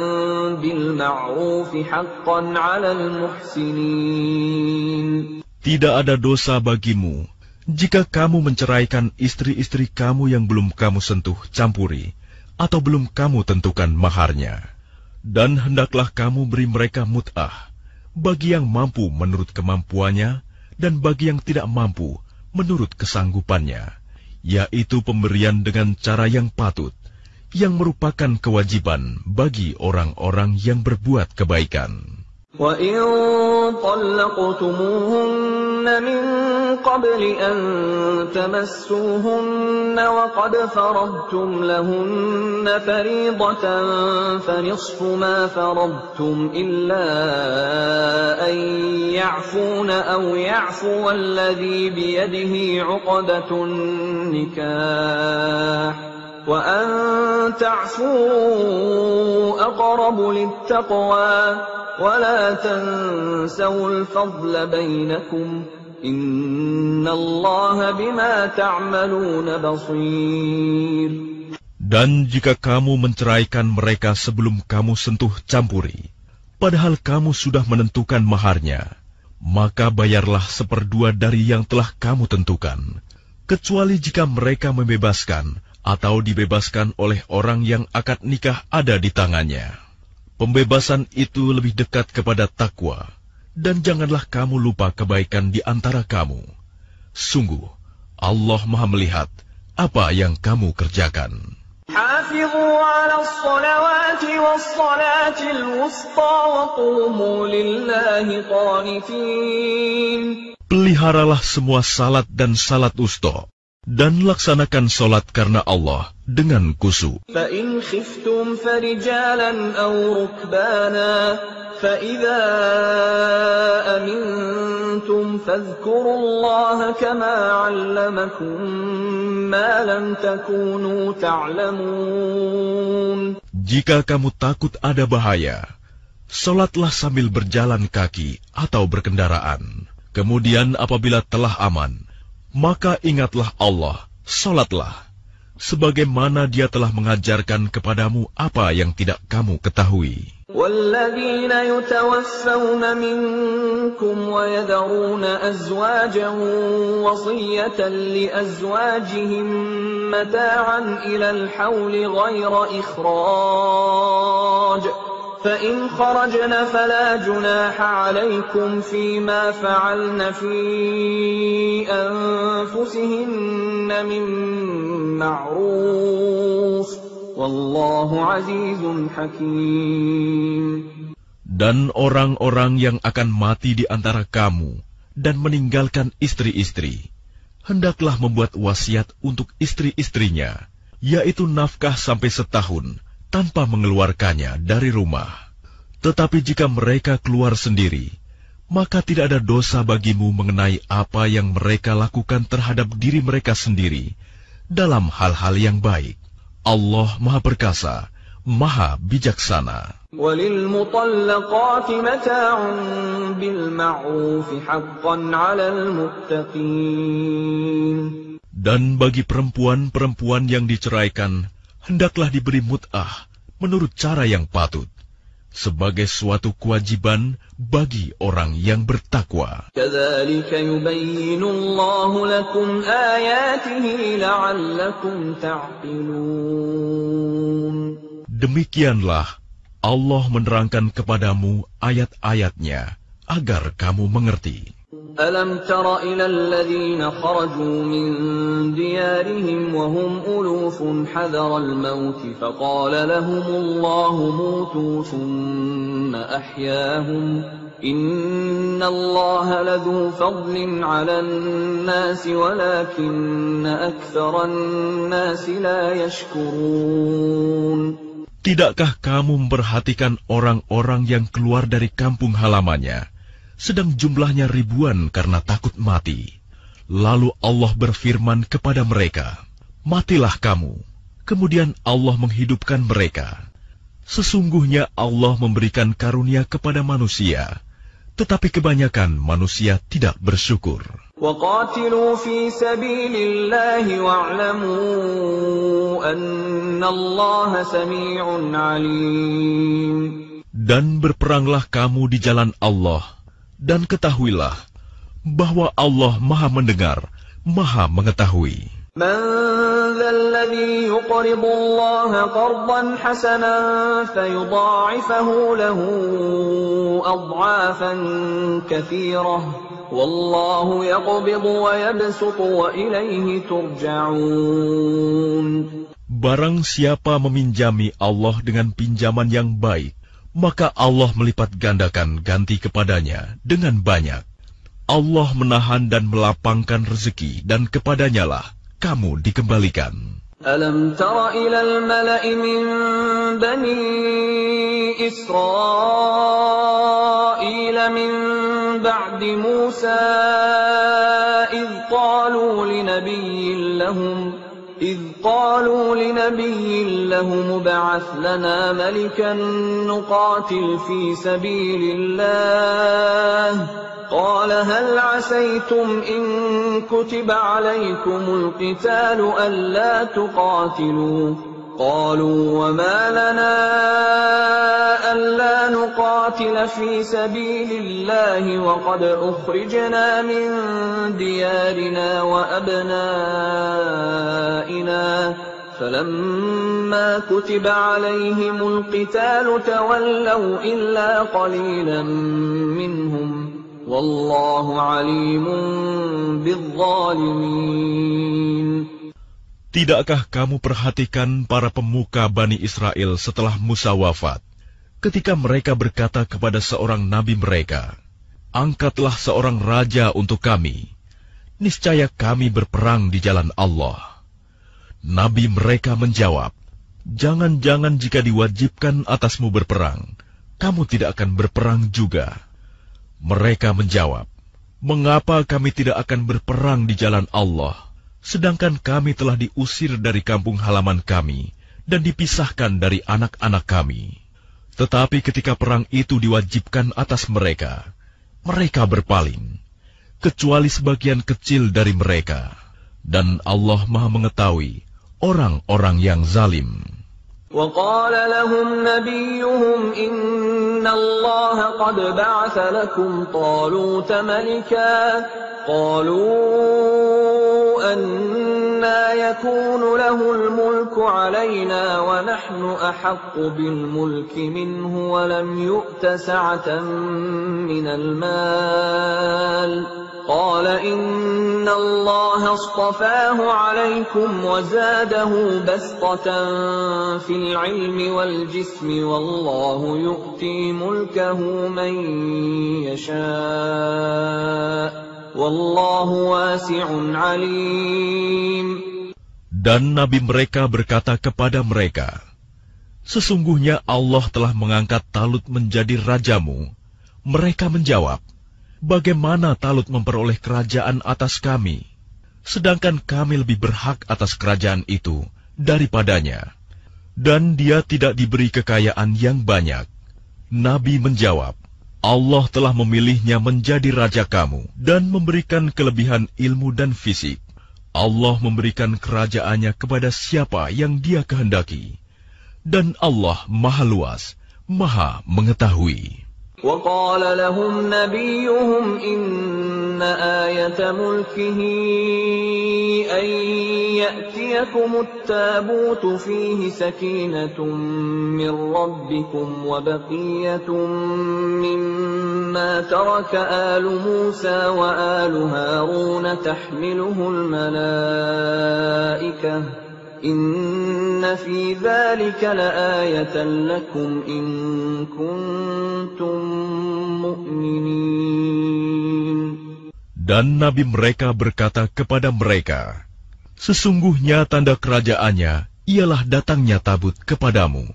بالمعروف حقا على المحسنين. Tidak ada dosa bagimu jika kamu menceraikan istri-istri kamu yang belum kamu sentuh campuri, atau belum kamu tentukan maharnya. Dan hendaklah kamu beri mereka mut'ah, bagi yang mampu menurut kemampuannya, dan bagi yang tidak mampu menurut kesanggupannya, yaitu pemberian dengan cara yang patut, yang merupakan kewajiban bagi orang-orang yang berbuat kebaikan. وَإِن طَلَّقْتُمُوهُنَّ مِن قَبْلِ أَن تَمَسُّوهُنَّ وَقَدْ فَرَضْتُمْ لَهُنَّ فَرِيضَةً فَنِصْفُ مَا فَرَضْتُمْ إِلَّا أَن يَعْفُونَ أَوْ يَعْفُوَ الَّذِي بِيَدِهِ عُقْدَةُ النِّكَاحِ وَأَن تَعْفُوا أَقْرَبُ لِلتَّقْوَى ولا تنسوا الفضل بينكم إن الله بما تعملون بصير. Dan jika kamu menceraikan mereka sebelum kamu sentuh campuri, padahal kamu sudah menentukan maharnya, maka bayarlah 1/2 dari yang telah kamu tentukan, kecuali jika mereka membebaskan atau dibebaskan oleh orang yang akad nikah ada di tangannya. Pembebasan itu lebih dekat kepada takwa, dan janganlah kamu lupa kebaikan di antara kamu. Sungguh, Allah Maha melihat apa yang kamu kerjakan. حافظوا على الصلوات والصلاة الوسطى وقوموا لله قانتين. Peliharalah semua salat dan salat wusta, dan laksanakan salat karena Allah dengan khusyuk. فإن خفتم فرجالا أو ركبانا فإذا أمنتم فاذكروا الله كما علمكم ما لم تكونوا تعلمون. Jika kamu takut ada bahaya, salatlah sambil berjalan kaki atau berkendaraan. Kemudian apabila telah aman, maka ingatlah Allah, salatlah, sebagaimana Dia telah mengajarkan kepadamu apa yang tidak kamu ketahui. والذين يتوفون منكم ويذرون أزواجا وصية لأزواجهم متاعا إلى الحول غير إخراج فإن خرجن فلا جناح عليكم فيما فعلن في أنفسهن من معروف Wallahu azizun hakim. Dan orang-orang yang akan mati di antara kamu dan meninggalkan istri-istri, hendaklah membuat wasiat untuk istri-istrinya, yaitu nafkah sampai setahun tanpa mengeluarkannya dari rumah. Tetapi jika mereka keluar sendiri, maka tidak ada dosa bagimu mengenai apa yang mereka lakukan terhadap diri mereka sendiri dalam hal-hal yang baik. Allah Maha Perkasa, Maha Bijaksana. وَلِلْمُطَلَّقَاتِ مَتَاعٌ بِالْمَعْرُوفِ حَقًّا عَلَى الْمُتَّقِينَ. Dan bagi perempuan-perempuan yang diceraikan, hendaklah diberi mut'ah menurut cara yang patut, sebagai suatu kewajiban bagi orang yang bertakwa. كَذَلِكَ يُبَيِّنُ اللَّهُ لَكُمْ آيَاتِهِ لَعَلَّكُمْ تَعْقِلُونَ. Demikianlah Allah menerangkan kepadamu ayat-ayatnya agar kamu mengerti. أَلَمْ تَرَ إِلَى الَّذِينَ خَرَجُوا مِنْ دِيَارِهِمْ وَهُمْ أُلُوفٌ حَذَرَ الْمَوْتِ فَقَالَ لَهُمُ اللَّهُ مُوتُوا ثُمَّ أَحْيَاهُمْ إِنَّ اللَّهَ لَذُو فَضْلٍ عَلَى النَّاسِ وَلَكِنَّ أَكْثَرَ النَّاسِ لَا يَشْكُرُونَ. Tidakkah kamu memperhatikan orang-orang yang keluar dari kampung halamannya, sedang jumlahnya ribuan karena takut mati? Lalu Allah berfirman kepada mereka, matilah kamu, kemudian Allah menghidupkan mereka. Sesungguhnya Allah memberikan karunia kepada manusia, tetapi kebanyakan manusia tidak bersyukur. وَقَاتِلُوا فِي سَبِيلِ اللَّهِ وَاعْلَمُوا أَنَّ اللَّهَ سَمِيعٌ عَلِيمٌ. Dan berperanglah kamu di jalan Allah, dan ketahuilah bahwa Allah Maha mendengar, Maha mengetahui. مَنْ ذَا الَّذِي يُقْرِضُ اللَّهَ قَرْضًا حَسَنًا فَيُضَاعِفَهُ لَهُ أَضْعَافًا كَثِيرَةً وَاللَّهُ يَقْبِضُ وَيَبْسُطُ وَإِلَيْهِ تُرْجَعُونَ. Barang siapa meminjami Allah dengan pinjaman yang baik, maka Allah melipat gandakan ganti kepadanya dengan banyak. Allah menahan dan melapangkan rezeki, dan kepadanyalah kamu dikembalikan. أَلَمْ تَرَ إِلَى الْمَلَإِ مِنْ بَنِي إِسْرَائِيلَ مِنْ بَعْدِ مُوسَى إِذْ قَالُوا إذ قالوا لنبي له مبعث لنا ملكا نقاتل في سبيل الله قال هل عسيتم إن كتب عليكم القتال ألا تقاتلوا قالوا وما لنا ألا نقاتل في سبيل الله وقد أخرجنا من ديارنا وأبنائنا فلما كتب عليهم القتال تولوا إلا قليلا منهم والله عليم بالظالمين. Tidakkah kamu perhatikan para pemuka Bani Israel setelah Musa wafat, ketika mereka berkata kepada seorang nabi mereka, "Angkatlah seorang raja untuk kami, niscaya kami berperang di jalan Allah." Nabi mereka menjawab, "Jangan-jangan jika diwajibkan atasmu berperang, kamu tidak akan berperang juga." Mereka menjawab, "Mengapa kami tidak akan berperang di jalan Allah? Sedangkan kami telah diusir dari kampung halaman kami dan dipisahkan dari anak-anak kami." Tetapi ketika perang itu diwajibkan atas mereka, mereka berpaling, kecuali sebagian kecil dari mereka. Dan Allah Maha mengetahui orang-orang yang zalim. وقال لهم نبيهم إن الله قد بعث لكم طالوت ملكا قالوا أنى يكون له الملك علينا ونحن أحق بالملك منه ولم يؤت سعة من المال قال إن الله اصطفاه عليكم وزاده بسطة في العلم والجسم والله يؤتي ملكه من يشاء والله واسع عليم. Dan nabi mereka berkata kepada mereka, "Sesungguhnya Allah telah mengangkat Talut menjadi rajamu." Mereka menjawab, "Bagaimana Talut memperoleh kerajaan atas kami, sedangkan kami lebih berhak atas kerajaan itu daripadanya, dan dia tidak diberi kekayaan yang banyak." Nabi menjawab, "Allah telah memilihnya menjadi raja kamu dan memberikan kelebihan ilmu dan fisik. Allah memberikan kerajaannya kepada siapa yang Dia kehendaki, dan Allah Maha Luas, Maha Mengetahui." وقال لهم نبيهم إن آية ملكه أن يأتيكم التابوت فيه سكينة من ربكم وبقية مما ترك آل موسى وآل هارون تحمله الملائكة إن في ذلك لآية لكم إن كنتم مؤمنين. Dan nabi mereka berkata kepada mereka, "Sesungguhnya tanda kerajaannya ialah datangnya tabut kepadamu,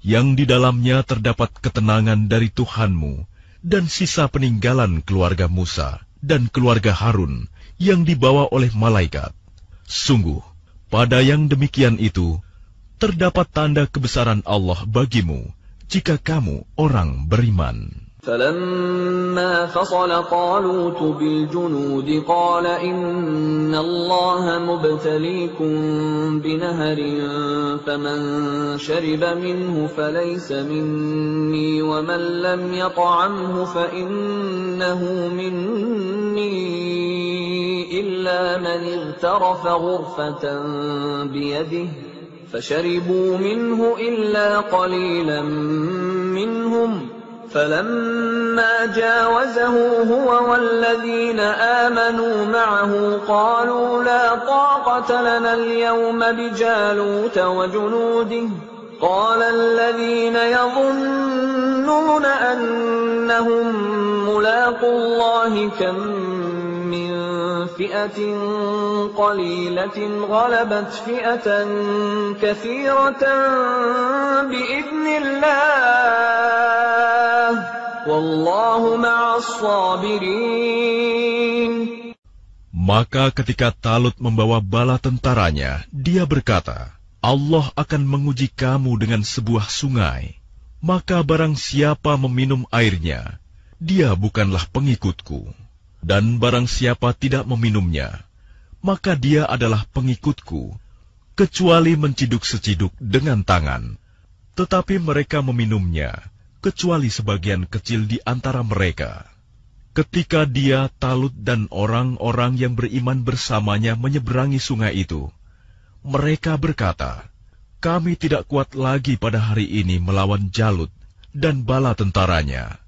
yang di dalamnya terdapat ketenangan dari Tuhanmu dan sisa peninggalan keluarga Musa dan keluarga Harun yang dibawa oleh malaikat. Sungguh, pada yang demikian itu, terdapat tanda kebesaran Allah bagimu, jika kamu orang beriman." فلما فصل طالوت بالجنود قال إن الله مبتليكم بنهر فمن شرب منه فليس مني ومن لم يطعمه فإنه مني إلا من اغترف غرفة بيده فشربوا منه إلا قليلا منهم فلما جاوزه هو والذين آمنوا معه قالوا لا طاقة لنا اليوم بجالوت وجنوده قال الذين يظنون أنهم ملاقو الله كم من فئة قليلة غلبت فئة كثيرة بإذن الله والله مع الصابرين. Maka ketika Talut membawa bala tentaranya, dia berkata, Allah akan menguji kamu dengan sebuah sungai. Maka barang siapa meminum airnya, dia bukanlah pengikutku. Dan barang siapa tidak meminumnya, maka dia adalah pengikutku, kecuali menciduk seciduk dengan tangan. Tetapi mereka meminumnya, kecuali sebagian kecil di antara mereka. Ketika dia, Talut, dan orang-orang yang beriman bersamanya menyeberangi sungai itu, mereka berkata, kami tidak kuat lagi pada hari ini melawan Jalut dan bala tentaranya.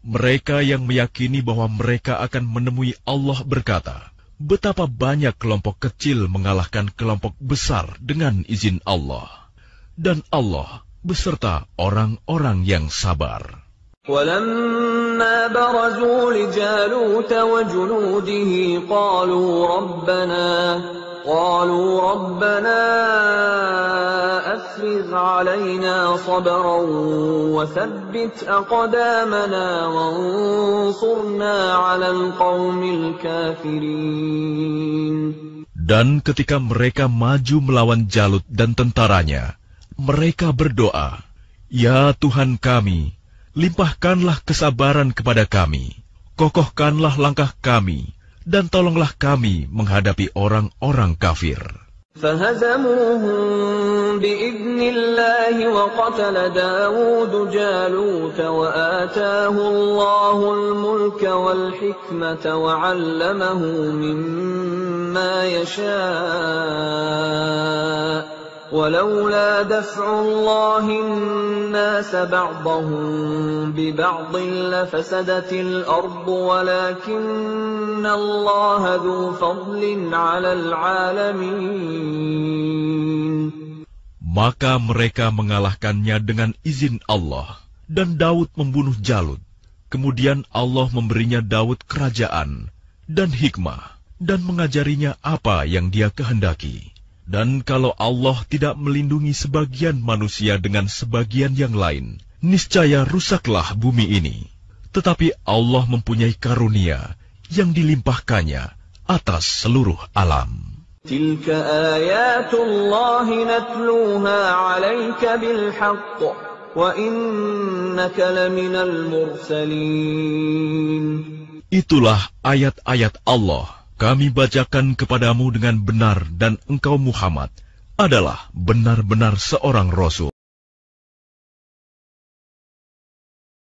Mereka yang meyakini bahwa mereka akan menemui Allah berkata, betapa banyak kelompok kecil mengalahkan kelompok besar dengan izin Allah. Dan Allah beserta orang-orang yang sabar. وَلَمَّا بَرَزُوا لِجَالُوتَ وَجُنُودِهِ قالوا ربنا أفرغ علينا صبرا وثبت أقدامنا وانصرنا على القوم الكافرين. Dan ketika mereka maju melawan Jalut dan tentaranya, mereka berdoa, Ya Tuhan kami, limpahkanlah kesabaran kepada kami, kokohkanlah langkah kami, dan tolonglah kami menghadapi orang-orang kafir. فَهَزَمُوهُمْ بِإِذْنِ اللَّهِ وَقَتَلَ دَاوُودُ جَالُوتَ وَآتَاهُ اللَّهُ الْمُلْكَ وَالْحِكْمَةَ وَعَلَّمَهُ مِمَّا يَشَاءُ وَلَوْلَا دَفْعُ اللَّهِ النَّاسَ بَعْضَهُم بِبَعْضٍ لَفَسَدَتِ الْأَرْضُ وَلَكِنَّ اللَّهَ ذُو فَضْلٍ عَلَى الْعَالَمِينَ. Maka mereka mengalahkannya dengan izin Allah, dan Daud membunuh Jalut. Kemudian Allah memberinya Daud kerajaan dan hikmah, dan mengajarinya apa yang dia kehendaki. Dan kalau Allah tidak melindungi sebagian manusia dengan sebagian yang lain, niscaya rusaklah bumi ini. Tetapi Allah mempunyai karunia yang dilimpahkannya atas seluruh alam. Tilka ayatullahi natluha 'alaika bilhaqq wa innaka laminal mursalin. Itulah ayat-ayat Allah. Kami bacakan kepadamu dengan benar, dan engkau Muhammad adalah benar-benar seorang Rasul.